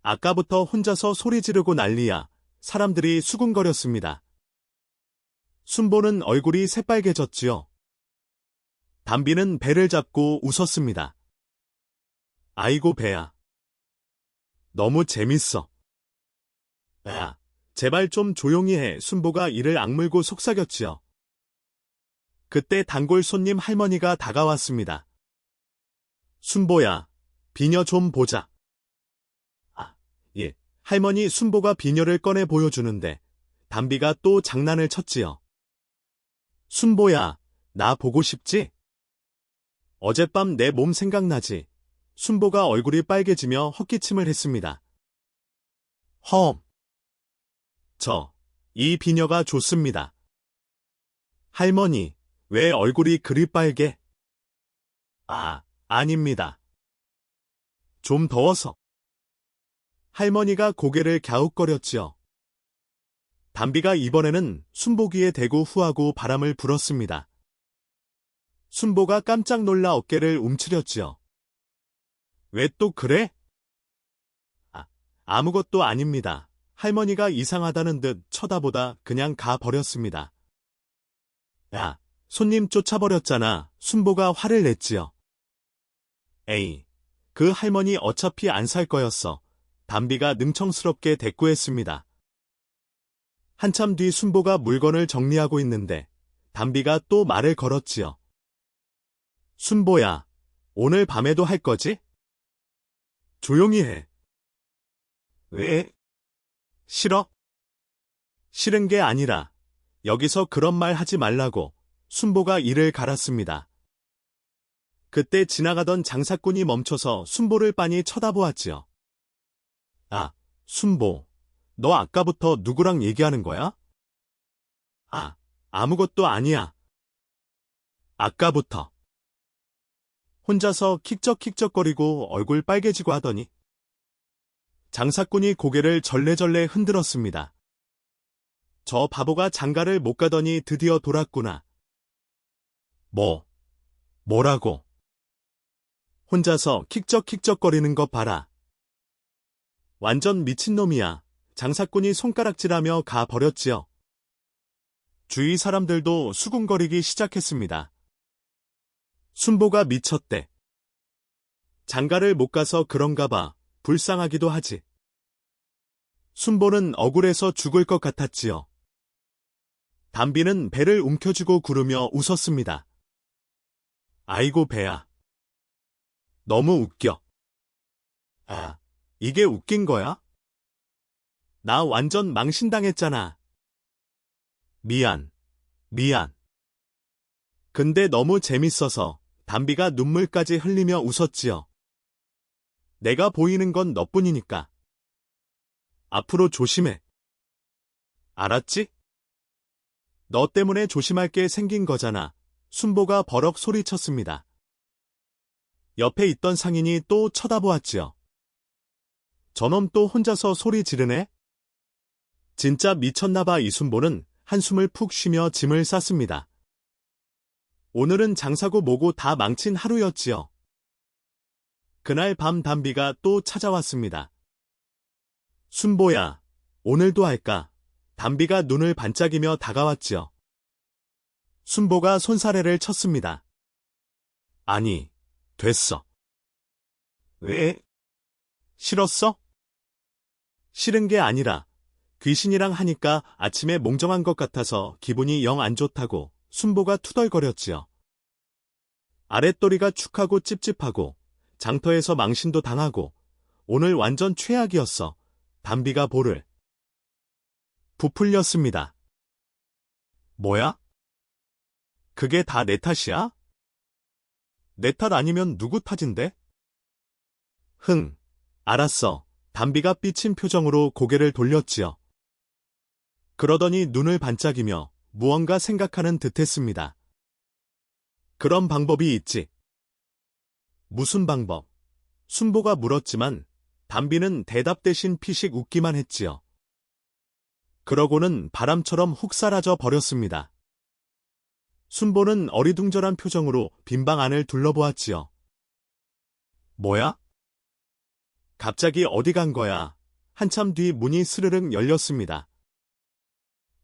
Speaker 1: 아까부터 혼자서 소리 지르고 난리야. 사람들이 수군거렸습니다. 순보는 얼굴이 새빨개졌지요. 담비는 배를 잡고 웃었습니다. 아이고 배야. 너무 재밌어. 야, 제발 좀 조용히 해. 순보가 이를 악물고 속삭였지요. 그때 단골 손님 할머니가 다가왔습니다. 순보야, 비녀 좀 보자. 예. 할머니. 순보가 비녀를 꺼내 보여주는데 담비가 또 장난을 쳤지요. 순보야, 나 보고 싶지? 어젯밤 내 몸 생각나지? 순보가 얼굴이 빨개지며 헛기침을 했습니다. 험. 이 비녀가 좋습니다. 할머니, 왜 얼굴이 그리 빨개? 아닙니다. 좀 더워서. 할머니가 고개를 갸웃거렸지요. 담비가 이번에는 순보 귀에 대고 후하고 바람을 불었습니다. 순보가 깜짝 놀라 어깨를 움츠렸지요. 왜 또 그래? 아무것도 아닙니다. 할머니가 이상하다는 듯 쳐다보다 그냥 가버렸습니다. 야, 손님 쫓아버렸잖아. 순보가 화를 냈지요. 에이, 그 할머니 어차피 안 살 거였어. 담비가 능청스럽게 대꾸했습니다. 한참 뒤 순보가 물건을 정리하고 있는데 담비가 또 말을 걸었지요. 순보야, 오늘 밤에도 할 거지? 조용히 해. 왜? 싫어? 싫은 게 아니라 여기서 그런 말 하지 말라고. 순보가 이를 갈았습니다. 그때 지나가던 장사꾼이 멈춰서 순보를 빤히 쳐다보았지요. 순보, 너 아까부터 누구랑 얘기하는 거야? 아무것도 아니야. 아까부터. 혼자서 킥적킥적거리고 얼굴 빨개지고 하더니 장사꾼이 고개를 절레절레 흔들었습니다. 저 바보가 장가를 못 가더니 드디어 돌았구나. 뭐라고? 혼자서 킥적킥적거리는 것 봐라. 완전 미친놈이야. 장사꾼이 손가락질하며 가버렸지요. 주위 사람들도 수군거리기 시작했습니다. 순보가 미쳤대. 장가를 못 가서 그런가 봐. 불쌍하기도 하지. 순보는 억울해서 죽을 것 같았지요. 담비는 배를 움켜쥐고 구르며 웃었습니다. 아이고 배야. 너무 웃겨. 아, 이게 웃긴 거야? 나 완전 망신당했잖아. 미안. 근데 너무 재밌어서 담비가 눈물까지 흘리며 웃었지요. 내가 보이는 건 너뿐이니까. 앞으로 조심해. 알았지? 너 때문에 조심할 게 생긴 거잖아. 순보가 버럭 소리쳤습니다. 옆에 있던 상인이 또 쳐다보았지요. 저놈 또 혼자서 소리 지르네? 진짜 미쳤나봐. 이순보는 한숨을 푹 쉬며 짐을 쌌습니다. 오늘은 장사고 뭐고 다 망친 하루였지요. 그날 밤 담비가 또 찾아왔습니다. 순보야, 오늘도 할까? 담비가 눈을 반짝이며 다가왔지요. 순보가 손사래를 쳤습니다. 아니, 됐어. 왜? 싫었어? 싫은 게 아니라 귀신이랑 하니까 아침에 몽정한 것 같아서 기분이 영 안 좋다고 순보가 투덜거렸지요. 아랫도리가 축하고 찝찝하고 장터에서 망신도 당하고 오늘 완전 최악이었어. 담비가 볼을 부풀렸습니다. 뭐야? 그게 다 내 탓이야? 내 탓 아니면 누구 탓인데? 흥, 알았어. 담비가 삐친 표정으로 고개를 돌렸지요. 그러더니 눈을 반짝이며 무언가 생각하는 듯했습니다. 그런 방법이 있지. 무슨 방법? 순보가 물었지만 담비는 대답 대신 피식 웃기만 했지요. 그러고는 바람처럼 훅 사라져 버렸습니다. 순보는 어리둥절한 표정으로 빈방 안을 둘러보았지요. 뭐야? 갑자기 어디 간 거야? 한참 뒤 문이 스르륵 열렸습니다.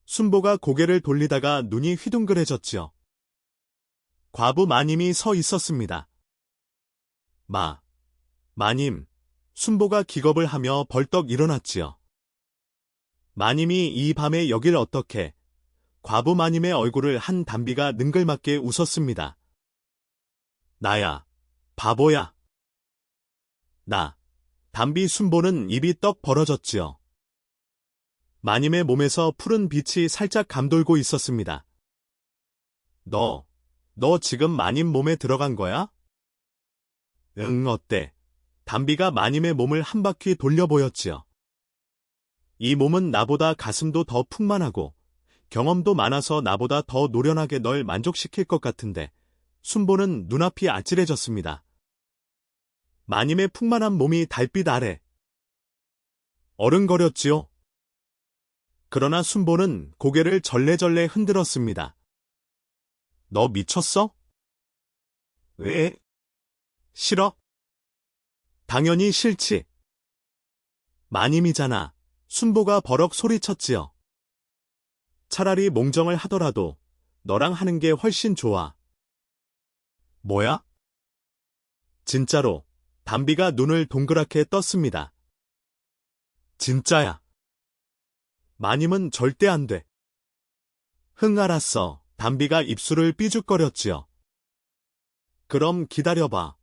Speaker 1: 순보가 고개를 돌리다가 눈이 휘둥그레졌지요. 과부 마님이 서 있었습니다. 마님. 순보가 기겁을 하며 벌떡 일어났지요. 마님이 이 밤에 여길 어떻게? 과부 마님의 얼굴을 한 담비가 능글맞게 웃었습니다. 나야, 바보야. 담비. 순보는 입이 떡 벌어졌지요. 마님의 몸에서 푸른 빛이 살짝 감돌고 있었습니다. 너 지금 마님 몸에 들어간 거야? 응, 어때? 담비가 마님의 몸을 한 바퀴 돌려 보였지요. 이 몸은 나보다 가슴도 더 풍만하고 경험도 많아서 나보다 더 노련하게 널 만족시킬 것 같은데. 순보는 눈앞이 아찔해졌습니다. 마님의 풍만한 몸이 달빛 아래 어른거렸지요. 그러나 순보는 고개를 절레절레 흔들었습니다. 너 미쳤어? 왜? 싫어? 당연히 싫지. 마님이잖아. 순보가 버럭 소리쳤지요. 차라리 몽정을 하더라도 너랑 하는 게 훨씬 좋아. 뭐야? 진짜로. 담비가 눈을 동그랗게 떴습니다. 진짜야. 마님은 절대 안 돼. 흥, 알았어. 담비가 입술을 삐죽거렸지요. 그럼 기다려봐.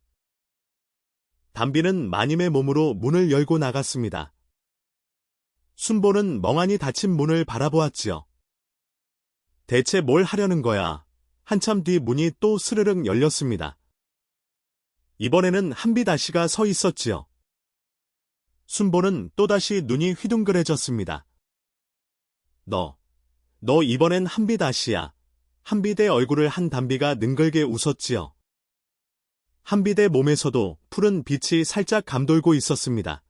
Speaker 1: 담비는 마님의 몸으로 문을 열고 나갔습니다. 순보는 멍하니 닫힌 문을 바라보았지요. 대체 뭘 하려는 거야? 한참 뒤 문이 또 스르륵 열렸습니다. 이번에는 한빛 아씨가 서 있었지요. 순보는 또다시 눈이 휘둥그레졌습니다. 너 이번엔 한빛 아씨야. 한빛의 얼굴을 한 담비가 능글게 웃었지요. 한빛의 몸에서도 푸른 빛이 살짝 감돌고 있었습니다.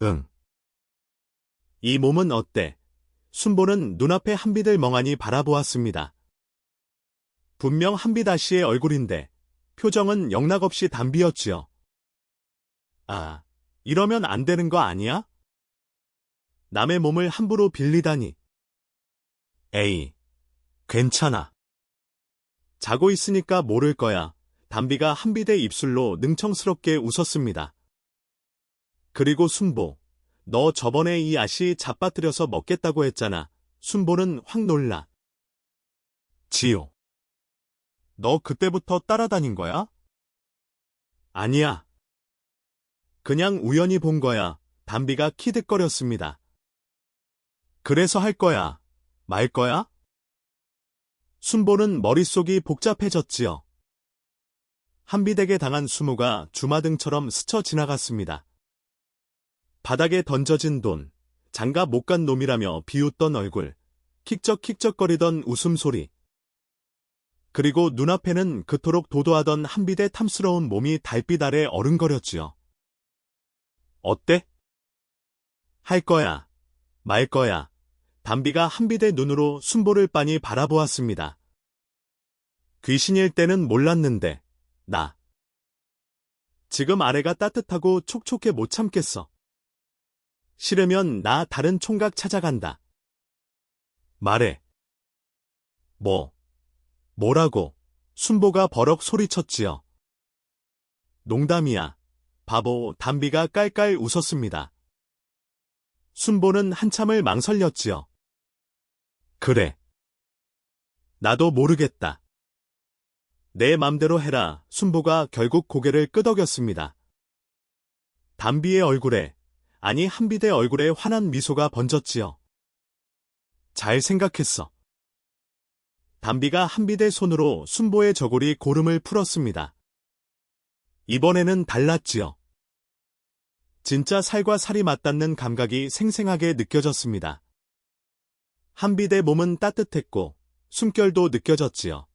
Speaker 1: 응. 이 몸은 어때? 순보는 눈앞의 한빛을 멍하니 바라보았습니다. 분명 한빛 아씨의 얼굴인데 표정은 영락없이 담비였지요. 아, 이러면 안 되는 거 아니야? 남의 몸을 함부로 빌리다니. 에이, 괜찮아. 자고 있으니까 모를 거야. 담비가 한빛의 입술로 능청스럽게 웃었습니다. 그리고 순보, 너 저번에 이 아씨 잡아뜨려서 먹겠다고 했잖아. 순보는 확 놀라. 지효. 너 그때부터 따라다닌 거야? 아니야. 그냥 우연히 본 거야. 담비가 키득거렸습니다. 그래서 할 거야. 말 거야? 순보는 머릿속이 복잡해졌지요. 한비댁에 당한 수모가 주마등처럼 스쳐 지나갔습니다. 바닥에 던져진 돈, 장가 못 간 놈이라며 비웃던 얼굴, 킥적킥적거리던 웃음소리. 그리고 눈앞에는 그토록 도도하던 한비대 탐스러운 몸이 달빛 아래 어른거렸지요. 어때? 할 거야. 말 거야. 담비가 한비대 눈으로 순보를 빤히 바라보았습니다. 귀신일 때는 몰랐는데, 나. 지금 아래가 따뜻하고 촉촉해 못 참겠어. 싫으면 나 다른 총각 찾아간다. 말해. 뭐라고? 순보가 버럭 소리쳤지요. 농담이야. 바보. 담비가 깔깔 웃었습니다. 순보는 한참을 망설였지요. 그래. 나도 모르겠다. 내 맘대로 해라. 순보가 결국 고개를 끄덕였습니다. 담비의 얼굴에, 아니 한비대 얼굴에 환한 미소가 번졌지요. 잘 생각했어. 담비가 한비대 손으로 순보의 저고리 고름을 풀었습니다. 이번에는 달랐지요. 진짜 살과 살이 맞닿는 감각이 생생하게 느껴졌습니다. 한비대 몸은 따뜻했고 숨결도 느껴졌지요.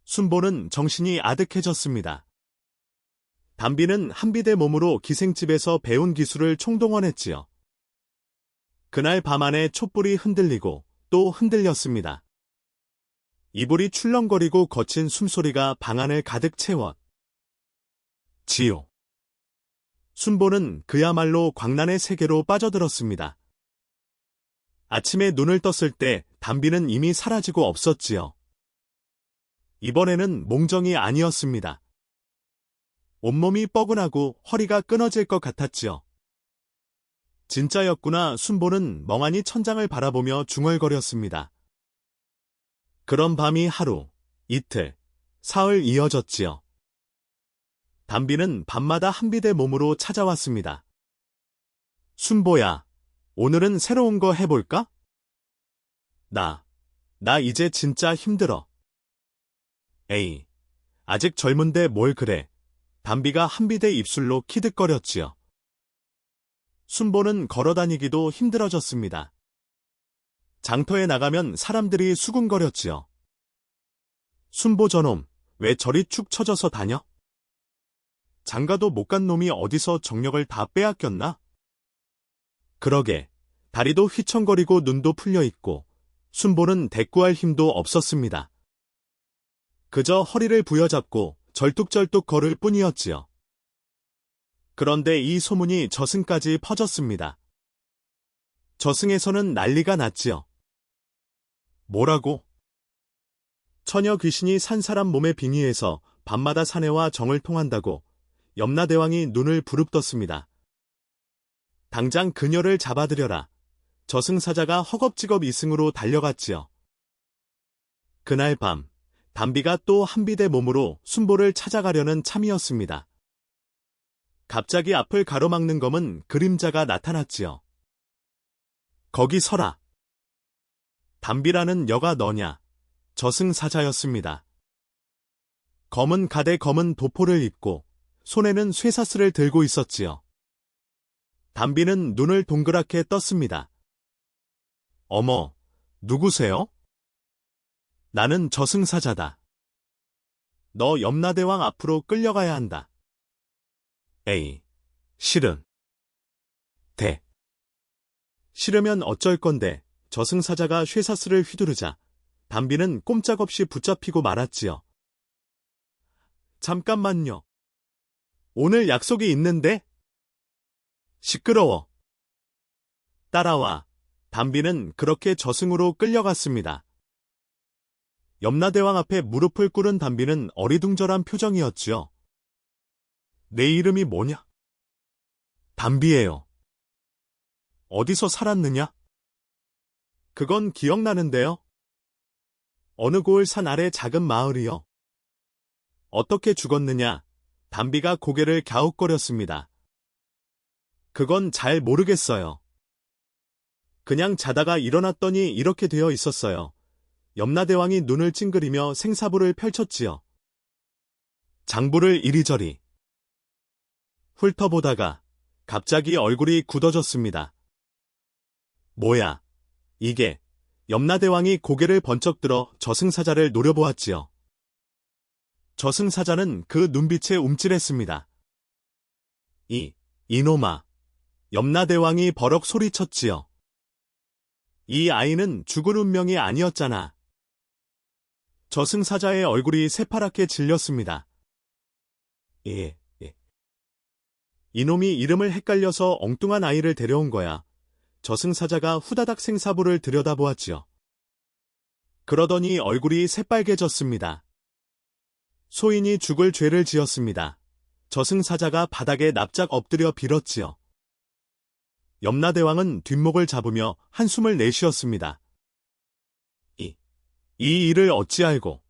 Speaker 1: 순보는 정신이 아득해졌습니다. 담비는 한비대 몸으로 기생집에서 배운 기술을 총동원했지요. 그날 밤안에 촛불이 흔들리고 또 흔들렸습니다. 이불이 출렁거리고 거친 숨소리가 방 안을 가득 채웠. 지효. 순보는 그야말로 광란의 세계로 빠져들었습니다. 아침에 눈을 떴을 때 담비는 이미 사라지고 없었지요. 이번에는 몽정이 아니었습니다. 온몸이 뻐근하고 허리가 끊어질 것 같았지요. 진짜였구나. 순보는 멍하니 천장을 바라보며 중얼거렸습니다. 그런 밤이 하루, 이틀, 사흘 이어졌지요. 담비는 밤마다 한비대 몸으로 찾아왔습니다. 순보야, 오늘은 새로운 거 해볼까? 나 이제 진짜 힘들어. 에이, 아직 젊은데 뭘 그래. 담비가 한비대 입술로 키득거렸지요. 순보는 걸어다니기도 힘들어졌습니다. 장터에 나가면 사람들이 수군거렸지요. 순보 저놈, 왜 저리 축 처져서 다녀? 장가도 못 간 놈이 어디서 정력을 다 빼앗겼나? 그러게, 다리도 휘청거리고 눈도 풀려있고 순보는 대꾸할 힘도 없었습니다. 그저 허리를 부여잡고 절뚝절뚝 걸을 뿐이었지요. 그런데 이 소문이 저승까지 퍼졌습니다. 저승에서는 난리가 났지요. 뭐라고? 처녀 귀신이 산 사람 몸의 빙의해서 밤마다 사내와 정을 통한다고 염라대왕이 눈을 부릅떴습니다. 당장 그녀를 잡아들여라. 저승사자가 허겁지겁 이승으로 달려갔지요. 그날 밤, 담비가 또 한비대 몸으로 순보를 찾아가려는 참이었습니다. 갑자기 앞을 가로막는 검은 그림자가 나타났지요. 거기 서라. 담비라는 여가 너냐? 저승사자였습니다. 검은 가대 검은 도포를 입고 손에는 쇠사슬을 들고 있었지요. 담비는 눈을 동그랗게 떴습니다. 어머, 누구세요? 나는 저승사자다. 너 염라대왕 앞으로 끌려가야 한다. 에이, 싫음. 싫으면 어쩔 건데. 저승사자가 쇠사슬을 휘두르자 담비는 꼼짝없이 붙잡히고 말았지요. 잠깐만요. 오늘 약속이 있는데? 시끄러워. 따라와. 담비는 그렇게 저승으로 끌려갔습니다. 염라대왕 앞에 무릎을 꿇은 담비는 어리둥절한 표정이었지요. 내 이름이 뭐냐? 담비예요. 어디서 살았느냐? 그건 기억나는데요. 어느 고을 산 아래 작은 마을이요. 어떻게 죽었느냐? 담비가 고개를 갸웃거렸습니다. 그건 잘 모르겠어요. 그냥 자다가 일어났더니 이렇게 되어 있었어요. 염라대왕이 눈을 찡그리며 생사부를 펼쳤지요. 장부를 이리저리 훑어보다가 갑자기 얼굴이 굳어졌습니다. 뭐야, 이게. 염라대왕이 고개를 번쩍 들어 저승사자를 노려보았지요. 저승사자는 그 눈빛에 움찔했습니다. 이놈아. 염라대왕이 버럭 소리쳤지요. 이 아이는 죽을 운명이 아니었잖아. 저승사자의 얼굴이 새파랗게 질렸습니다. 예. 이놈이 이름을 헷갈려서 엉뚱한 아이를 데려온 거야. 저승사자가 후다닥 생사부를 들여다보았지요. 그러더니 얼굴이 새빨개졌습니다. 소인이 죽을 죄를 지었습니다. 저승사자가 바닥에 납작 엎드려 빌었지요. 염라대왕은 뒷목을 잡으며 한숨을 내쉬었습니다. 이 일을 어찌 알고.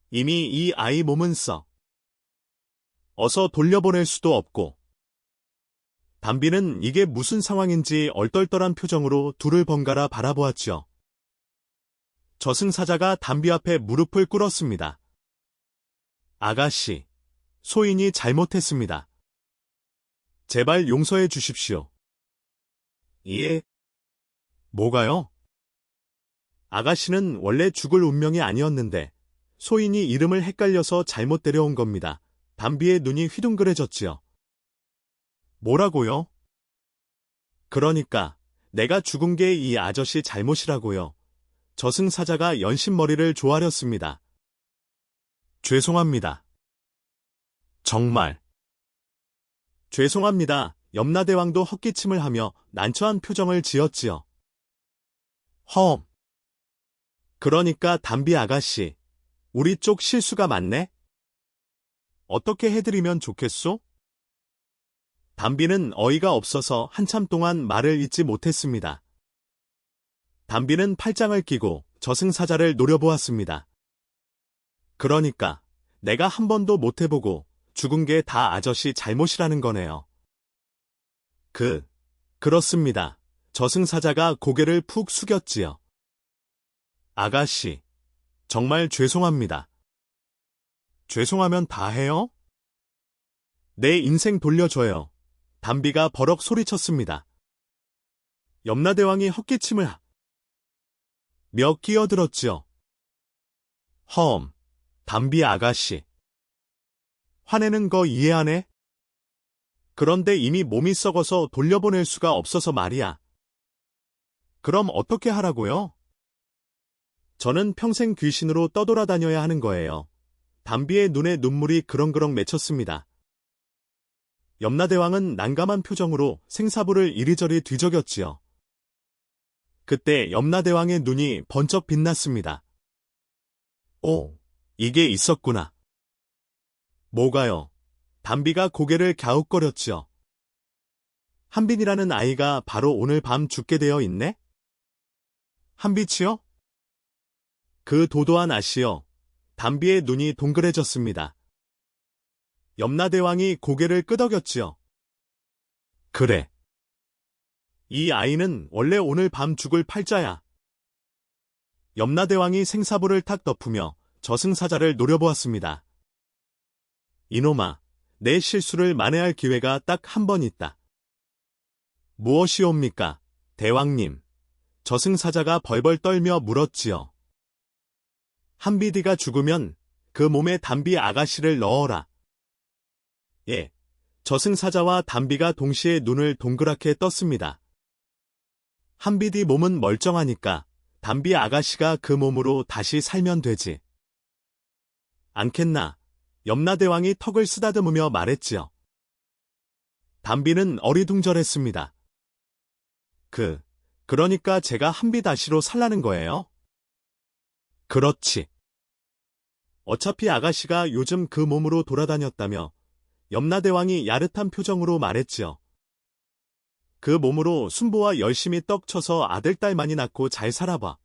Speaker 1: 이미 이 아이 몸은 어서 돌려보낼 수도 없고. 담비는 이게 무슨 상황인지 얼떨떨한 표정으로 둘을 번갈아 바라보았지요. 저승사자가 담비 앞에 무릎을 꿇었습니다. 아가씨, 소인이 잘못했습니다. 제발 용서해 주십시오. 예? 뭐가요? 아가씨는 원래 죽을 운명이 아니었는데 소인이 이름을 헷갈려서 잘못 데려온 겁니다. 담비의 눈이 휘둥그레졌지요. 뭐라고요? 그러니까 내가 죽은 게 이 아저씨 잘못이라고요. 저승사자가 연신머리를 조아렸습니다. 죄송합니다. 정말. 죄송합니다. 염라대왕도 헛기침을 하며 난처한 표정을 지었지요. 허엄. 그러니까 담비 아가씨, 우리 쪽 실수가 많네? 어떻게 해드리면 좋겠소? 담비는 어이가 없어서 한참 동안 말을 잇지 못했습니다. 담비는 팔짱을 끼고 저승사자를 노려보았습니다. 그러니까 내가 한 번도 못 해보고 죽은 게 다 아저씨 잘못이라는 거네요. 그렇습니다. 저승사자가 고개를 푹 숙였지요. 아가씨, 정말 죄송합니다. 죄송하면 다 해요? 내 인생 돌려줘요. 담비가 버럭 소리쳤습니다. 염라대왕이 헛기침을 몇 끼어들었지요. 허엄, 담비 아가씨. 화내는 거 이해하네? 그런데 이미 몸이 썩어서 돌려보낼 수가 없어서 말이야. 그럼 어떻게 하라고요? 저는 평생 귀신으로 떠돌아다녀야 하는 거예요. 담비의 눈에 눈물이 그렁그렁 맺혔습니다. 염라대왕은 난감한 표정으로 생사부를 이리저리 뒤적였지요. 그때 염라대왕의 눈이 번쩍 빛났습니다. 오, 이게 있었구나. 뭐가요? 담비가 고개를 갸웃거렸지요. 한빈이라는 아이가 바로 오늘 밤 죽게 되어 있네? 한빛이요? 그 도도한 아씨요. 담비의 눈이 동그래졌습니다. 염라대왕이 고개를 끄덕였지요. 그래. 이 아이는 원래 오늘 밤 죽을 팔자야. 염라대왕이 생사부를 탁 덮으며 저승사자를 노려보았습니다. 이놈아, 내 실수를 만회할 기회가 딱 한 번 있다. 무엇이옵니까, 대왕님? 저승사자가 벌벌 떨며 물었지요. 한비디가 죽으면 그 몸에 담비 아가씨를 넣어라. 예, 저승사자와 담비가 동시에 눈을 동그랗게 떴습니다. 한비디 몸은 멀쩡하니까 담비 아가씨가 그 몸으로 다시 살면 되지. 않겠나? 염라대왕이 턱을 쓰다듬으며 말했지요. 담비는 어리둥절했습니다. 그러니까 제가 한비다시로 살라는 거예요? 그렇지. 어차피 아가씨가 요즘 그 몸으로 돌아다녔다며 염라대왕이 야릇한 표정으로 말했지요. 그 몸으로 순보와 열심히 떡 쳐서 아들, 딸 많이 낳고 잘 살아봐.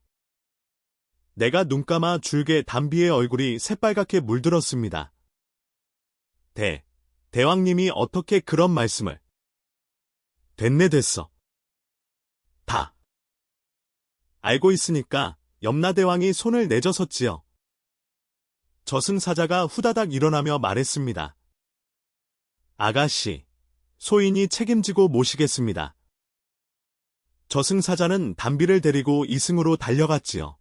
Speaker 1: 내가 눈 감아 줄게 담비의 얼굴이 새빨갛게 물들었습니다. 대왕님이 어떻게 그런 말씀을. 됐네 됐어. 다. 알고 있으니까 염라대왕이 손을 내저섰지요. 저승사자가 후다닥 일어나며 말했습니다. 아가씨, 소인이 책임지고 모시겠습니다. 저승사자는 담비를 데리고 이승으로 달려갔지요.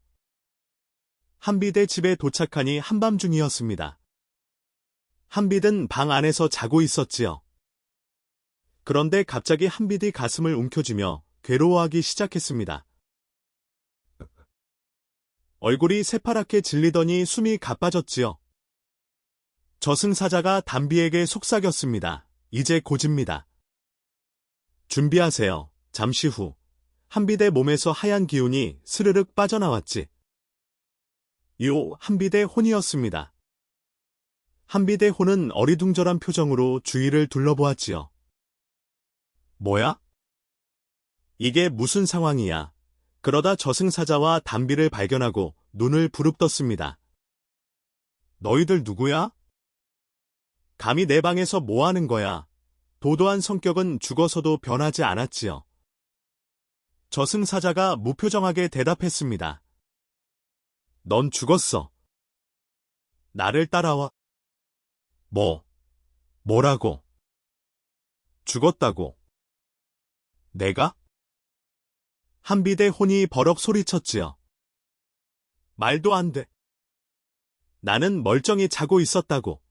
Speaker 1: 한비대 집에 도착하니 한밤중이었습니다. 한빛은 방 안에서 자고 있었지요. 그런데 갑자기 한빛이 가슴을 움켜쥐며 괴로워하기 시작했습니다. 얼굴이 새파랗게 질리더니 숨이 가빠졌지요. 저승사자가 담비에게 속삭였습니다. 이제 고집니다. 준비하세요. 잠시 후 한빛의 몸에서 하얀 기운이 스르륵 빠져나왔지. 한빛의 혼이었습니다. 한빛의 혼은 어리둥절한 표정으로 주위를 둘러보았지요. 뭐야? 이게 무슨 상황이야? 그러다 저승사자와 담비를 발견하고 눈을 부릅떴습니다. 너희들 누구야? 감히 내 방에서 뭐 하는 거야? 도도한 성격은 죽어서도 변하지 않았지요. 저승사자가 무표정하게 대답했습니다. 넌 죽었어. 나를 따라와. 뭐라고? 죽었다고. 내가? 한빛의 혼이 버럭 소리쳤지요. 말도 안 돼. 나는 멀쩡히 자고 있었다고.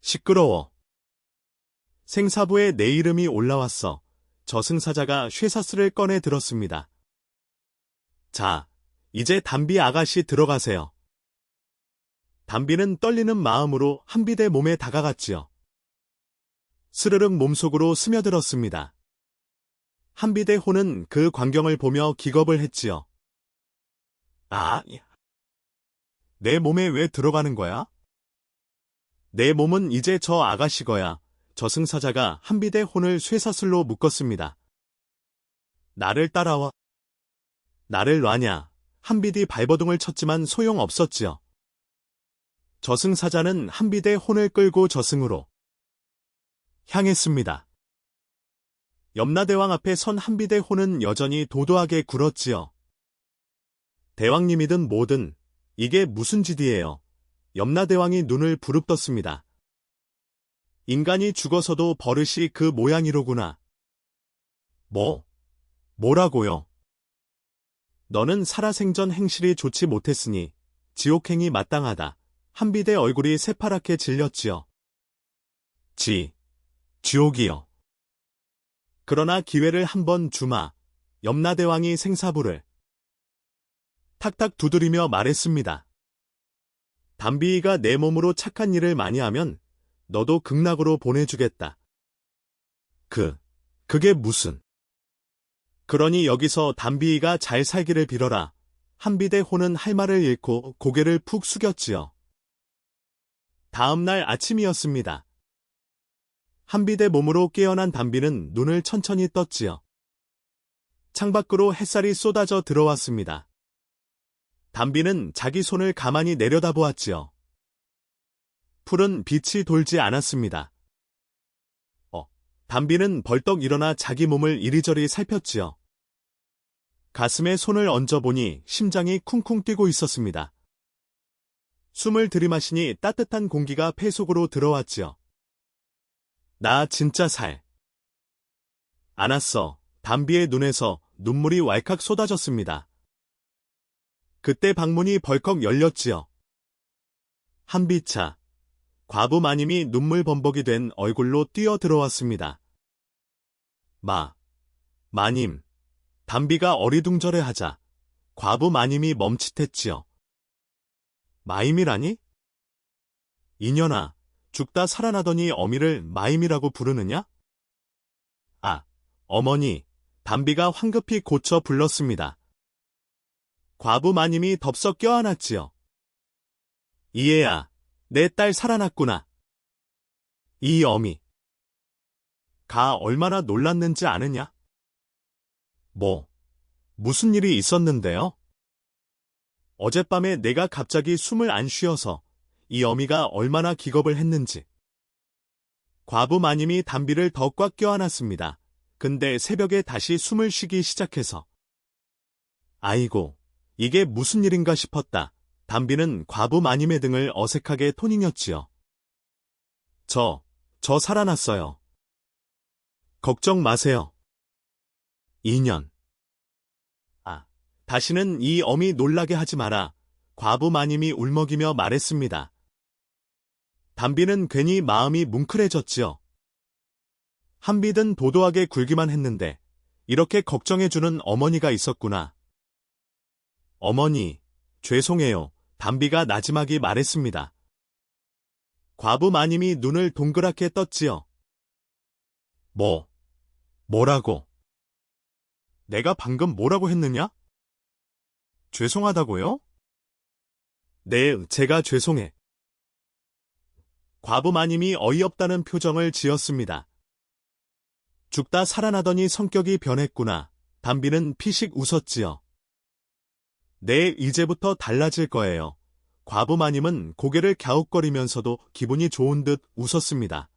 Speaker 1: 시끄러워. 생사부에 내 이름이 올라왔어. 저승사자가 쇠사슬을 꺼내 들었습니다. 자, 이제 담비 아가씨 들어가세요. 담비는 떨리는 마음으로 한빛의 몸에 다가갔지요. 스르륵 몸속으로 스며들었습니다. 한빛의 혼은 그 광경을 보며 기겁을 했지요. 내 몸에 왜 들어가는 거야? 내 몸은 이제 저 아가씨 거야. 저승사자가 한빛의 혼을 쇠사슬로 묶었습니다. 나를 따라와. 나를 놔냐. 한빛이 발버둥을 쳤지만 소용없었지요. 저승사자는 한빛의 혼을 끌고 저승으로 향했습니다. 염라대왕 앞에 선 한빛의 혼은 여전히 도도하게 굴었지요. 대왕님이든 뭐든 이게 무슨 짓이에요. 염라대왕이 눈을 부릅떴습니다. 인간이 죽어서도 버릇이 그 모양이로구나. 뭐라고요? 너는 살아생전 행실이 좋지 못했으니 지옥행이 마땅하다. 한빛의 얼굴이 새파랗게 질렸지요. 지옥이요. 그러나 기회를 한번 주마. 염라대왕이 생사부를 탁탁 두드리며 말했습니다. 담비가 내 몸으로 착한 일을 많이 하면 너도 극락으로 보내주겠다. 그게 무슨? 그러니 여기서 담비가 잘 살기를 빌어라. 한빛의 혼은 할 말을 잃고 고개를 푹 숙였지요. 다음 날 아침이었습니다. 한빛의 몸으로 깨어난 담비는 눈을 천천히 떴지요. 창밖으로 햇살이 쏟아져 들어왔습니다. 담비는 자기 손을 가만히 내려다보았지요. 풀은 빛이 돌지 않았습니다. 담비는 벌떡 일어나 자기 몸을 이리저리 살폈지요. 가슴에 손을 얹어보니 심장이 쿵쿵 뛰고 있었습니다. 숨을 들이마시니 따뜻한 공기가 폐 속으로 들어왔지요. 나 진짜 살 않았어. 담비의 눈에서 눈물이 왈칵 쏟아졌습니다. 그때 방문이 벌컥 열렸지요. 한비차, 과부 마님이 눈물 범벅이 된 얼굴로 뛰어 들어왔습니다. 마님. 담비가 어리둥절해하자 과부 마님이 멈칫했지요. 마임이라니? 이년아, 죽다 살아나더니 어미를 마임이라고 부르느냐? 어머니, 담비가 황급히 고쳐 불렀습니다. 과부 마님이 덥석 껴안았지요. 이애야, 내 딸 살아났구나. 이 어미. 가 얼마나 놀랐는지 아느냐? 무슨 일이 있었는데요? 어젯밤에 내가 갑자기 숨을 안 쉬어서 이 어미가 얼마나 기겁을 했는지. 과부 마님이 담비를 더 꽉 껴안았습니다. 근데 새벽에 다시 숨을 쉬기 시작해서. 아이고, 이게 무슨 일인가 싶었다. 담비는 과부 마님의 등을 어색하게 토닝했지요. 저 살아났어요. 걱정 마세요. 2년. 다시는 이 어미 놀라게 하지 마라. 과부 마님이 울먹이며 말했습니다. 담비는 괜히 마음이 뭉클해졌지요. 한비든 도도하게 굴기만 했는데 이렇게 걱정해주는 어머니가 있었구나. 어머니, 죄송해요. 담비가 나지막이 말했습니다. 과부 마님이 눈을 동그랗게 떴지요. 뭐라고? 내가 방금 뭐라고 했느냐? 죄송하다고요? 네, 제가 죄송해. 과부 마님이 어이없다는 표정을 지었습니다. 죽다 살아나더니 성격이 변했구나. 담비는 피식 웃었지요. 네, 이제부터 달라질 거예요. 과부 마님은 고개를 갸웃거리면서도 기분이 좋은 듯 웃었습니다.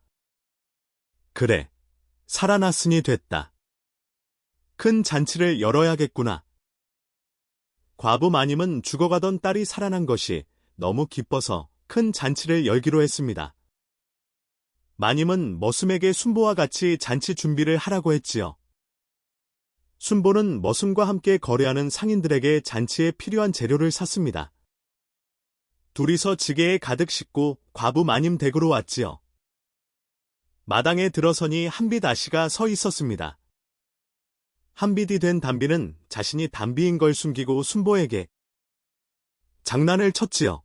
Speaker 1: 그래, 살아났으니 됐다. 큰 잔치를 열어야겠구나. 과부 마님은 죽어가던 딸이 살아난 것이 너무 기뻐서 큰 잔치를 열기로 했습니다. 마님은 머슴에게 순보와 같이 잔치 준비를 하라고 했지요. 순보는 머슴과 함께 거래하는 상인들에게 잔치에 필요한 재료를 샀습니다. 둘이서 지게에 가득 싣고 과부 마님 댁으로 왔지요. 마당에 들어서니 한빛 아씨가 서 있었습니다. 한빛이 된 담비는 자신이 담비인 걸 숨기고 순보에게 장난을 쳤지요.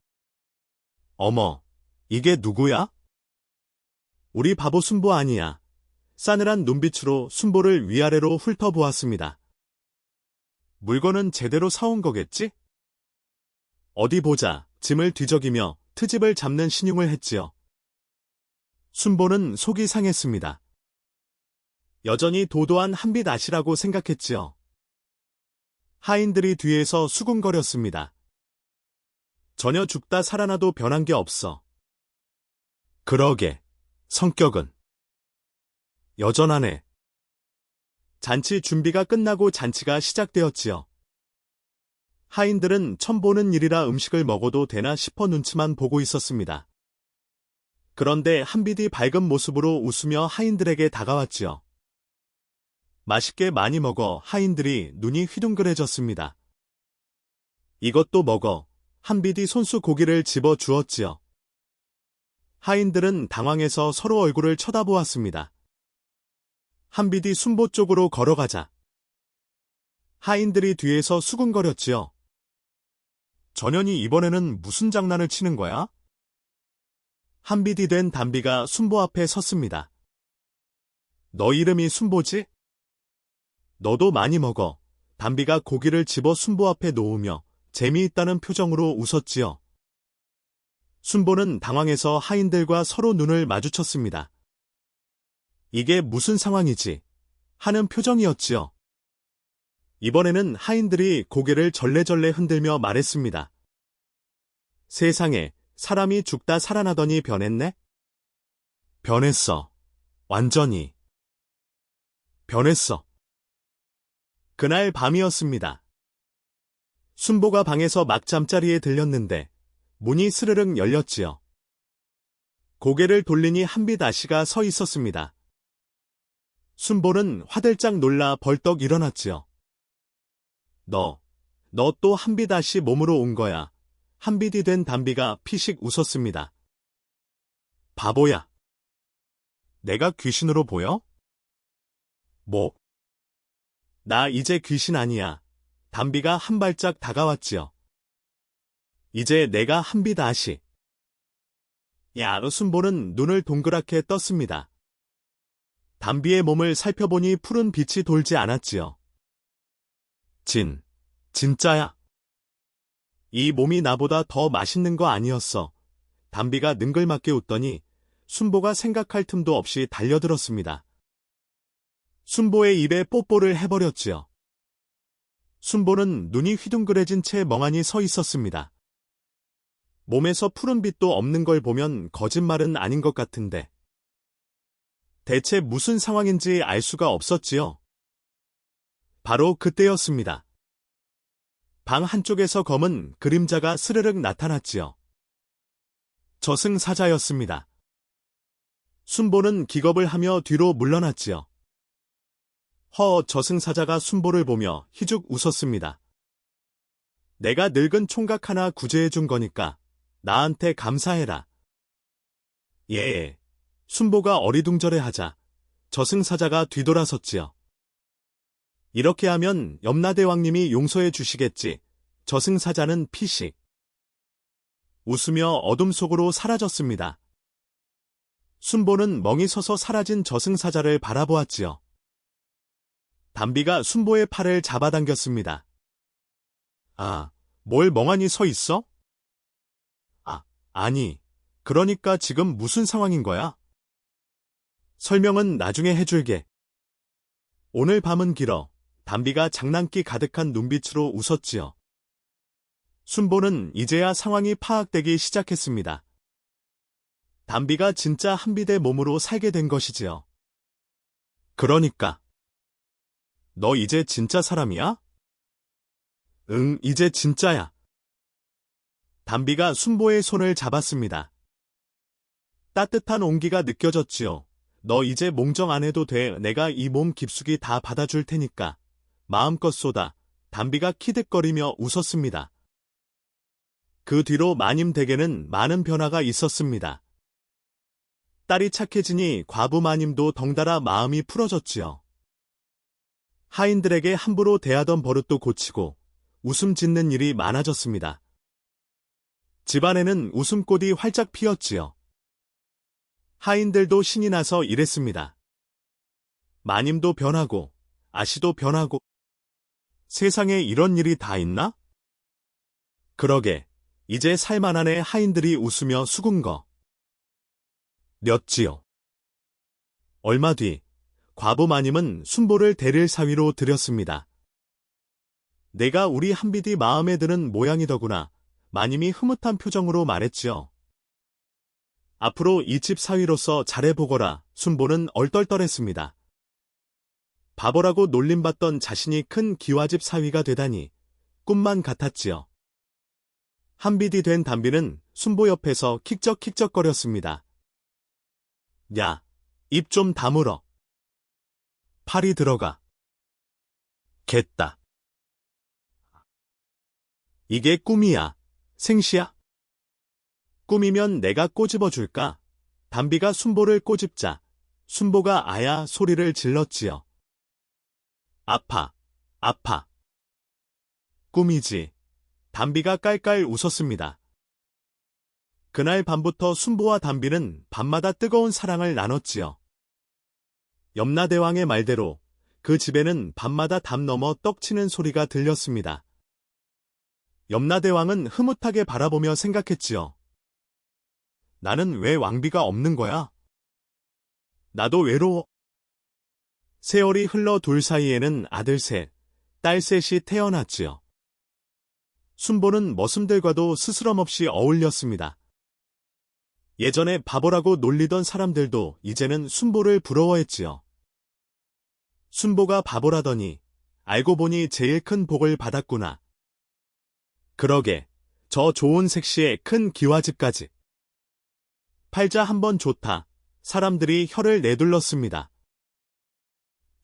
Speaker 1: 어머, 이게 누구야? 우리 바보 순보 아니야. 싸늘한 눈빛으로 순보를 위아래로 훑어보았습니다. 물건은 제대로 사온 거겠지? 어디 보자. 짐을 뒤적이며 트집을 잡는 신용을 했지요. 순보는 속이 상했습니다. 여전히 도도한 한빛 아씨라고 생각했지요. 하인들이 뒤에서 수군거렸습니다. 전혀 죽다 살아나도 변한 게 없어. 그러게, 성격은 여전하네. 잔치 준비가 끝나고 잔치가 시작되었지요. 하인들은 처음 보는 일이라 음식을 먹어도 되나 싶어 눈치만 보고 있었습니다. 그런데 한빛이 밝은 모습으로 웃으며 하인들에게 다가왔지요. 맛있게 많이 먹어. 하인들이 눈이 휘둥그레졌습니다. 이것도 먹어. 한빛이 손수 고기를 집어 주었지요. 하인들은 당황해서 서로 얼굴을 쳐다보았습니다. 한빛이 순보 쪽으로 걸어가자 하인들이 뒤에서 수군거렸지요. 전현이 이번에는 무슨 장난을 치는 거야? 한빛이 된 담비가 순보 앞에 섰습니다. 너 이름이 순보지? 너도 많이 먹어. 담비가 고기를 집어 순보 앞에 놓으며 재미있다는 표정으로 웃었지요. 순보는 당황해서 하인들과 서로 눈을 마주쳤습니다. 이게 무슨 상황이지? 하는 표정이었지요. 이번에는 하인들이 고개를 절레절레 흔들며 말했습니다. 세상에, 사람이 죽다 살아나더니 변했네? 변했어. 완전히. 변했어. 그날 밤이었습니다. 순보가 방에서 막 잠자리에 들렸는데 문이 스르륵 열렸지요. 고개를 돌리니 한빛 아씨가 서 있었습니다. 순보는 화들짝 놀라 벌떡 일어났지요. 너 또 한빛 아씨 몸으로 온 거야. 한빛이 된 담비가 피식 웃었습니다. 바보야. 내가 귀신으로 보여? 나 이제 귀신 아니야. 담비가 한 발짝 다가왔지요. 이제 내가 한빛 아씨. 순보는 눈을 동그랗게 떴습니다. 담비의 몸을 살펴보니 푸른 빛이 돌지 않았지요. 진짜야. 이 몸이 나보다 더 맛있는 거 아니었어. 담비가 능글맞게 웃더니 순보가 생각할 틈도 없이 달려들었습니다. 순보의 입에 뽀뽀를 해버렸지요. 순보는 눈이 휘둥그레진 채 멍하니 서 있었습니다. 몸에서 푸른빛도 없는 걸 보면 거짓말은 아닌 것 같은데. 대체 무슨 상황인지 알 수가 없었지요. 바로 그때였습니다. 방 한쪽에서 검은 그림자가 스르륵 나타났지요. 저승사자였습니다. 순보는 기겁을 하며 뒤로 물러났지요. 저승사자가 순보를 보며 희죽 웃었습니다. 내가 늙은 총각 하나 구제해준 거니까 나한테 감사해라. 예. 순보가 어리둥절해하자 저승사자가 뒤돌아섰지요. 이렇게 하면 염라대왕님이 용서해 주시겠지. 저승사자는 피식 웃으며 어둠 속으로 사라졌습니다. 순보는 멍이 서서 사라진 저승사자를 바라보았지요. 담비가 순보의 팔을 잡아당겼습니다. 아, 뭘 멍하니 서 있어? 아니, 그러니까 지금 무슨 상황인 거야? 설명은 나중에 해줄게. 오늘 밤은 길어. 담비가 장난기 가득한 눈빛으로 웃었지요. 순보는 이제야 상황이 파악되기 시작했습니다. 담비가 진짜 한비대 몸으로 살게 된 것이지요. 그러니까. 너 이제 진짜 사람이야? 응, 이제 진짜야. 담비가 순보의 손을 잡았습니다. 따뜻한 온기가 느껴졌지요. 너 이제 몽정 안 해도 돼. 내가 이 몸 깊숙이 다 받아줄 테니까. 마음껏 쏟아. 담비가 키득거리며 웃었습니다. 그 뒤로 마님 댁에는 많은 변화가 있었습니다. 딸이 착해지니 과부 마님도 덩달아 마음이 풀어졌지요. 하인들에게 함부로 대하던 버릇도 고치고 웃음 짓는 일이 많아졌습니다. 집안에는 웃음꽃이 활짝 피었지요. 하인들도 신이 나서 일했습니다. 마님도 변하고 아씨도 변하고 세상에 이런 일이 다 있나? 그러게 이제 살만하네. 하인들이 웃으며 수군거 렸지요. 얼마 뒤 과부 마님은 순보를 대릴 사위로 들였습니다. 내가 우리 한비디 마음에 드는 모양이더구나. 마님이 흐뭇한 표정으로 말했지요. 앞으로 이 집 사위로서 잘해보거라. 순보는 얼떨떨했습니다. 바보라고 놀림받던 자신이 큰 기와집 사위가 되다니 꿈만 같았지요. 한비디 된 담비는 순보 옆에서 킥적킥적거렸습니다. 야, 입 좀 다물어. 팔이 들어가. 겠다. 이게 꿈이야. 생시야? 꿈이면 내가 꼬집어줄까? 담비가 순보를 꼬집자 순보가 아야 소리를 질렀지요. 아파, 아파. 꿈이지. 담비가 깔깔 웃었습니다. 그날 밤부터 순보와 담비는 밤마다 뜨거운 사랑을 나눴지요. 염라대왕의 말대로 그 집에는 밤마다 담 넘어 떡치는 소리가 들렸습니다. 염라대왕은 흐뭇하게 바라보며 생각했지요. 나는 왜 왕비가 없는 거야? 나도 외로워. 세월이 흘러 둘 사이에는 아들 셋, 딸 셋이 태어났지요. 순보는 머슴들과도 스스럼 없이 어울렸습니다. 예전에 바보라고 놀리던 사람들도 이제는 순보를 부러워했지요. 순보가 바보라더니 알고 보니 제일 큰 복을 받았구나. 그러게, 저 좋은 색시에 큰 기와집까지. 팔자 한번 좋다. 사람들이 혀를 내둘렀습니다.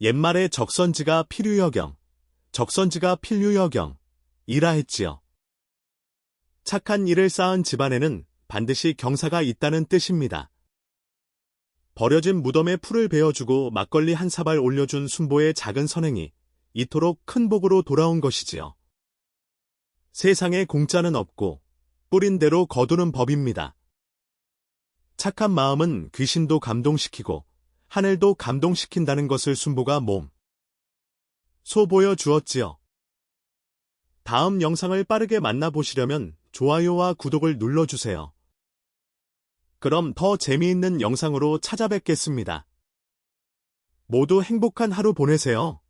Speaker 1: 옛말에 적선지가 필유여경, 적선지가 필유여경, 이라 했지요. 착한 일을 쌓은 집안에는 반드시 경사가 있다는 뜻입니다. 버려진 무덤에 풀을 베어주고 막걸리 한 사발 올려준 순보의 작은 선행이 이토록 큰 복으로 돌아온 것이지요. 세상에 공짜는 없고 뿌린 대로 거두는 법입니다. 착한 마음은 귀신도 감동시키고 하늘도 감동시킨다는 것을 순보가 소 보여주었지요. 다음 영상을 빠르게 만나보시려면 좋아요와 구독을 눌러주세요. 그럼 더 재미있는 영상으로 찾아뵙겠습니다. 모두 행복한 하루 보내세요.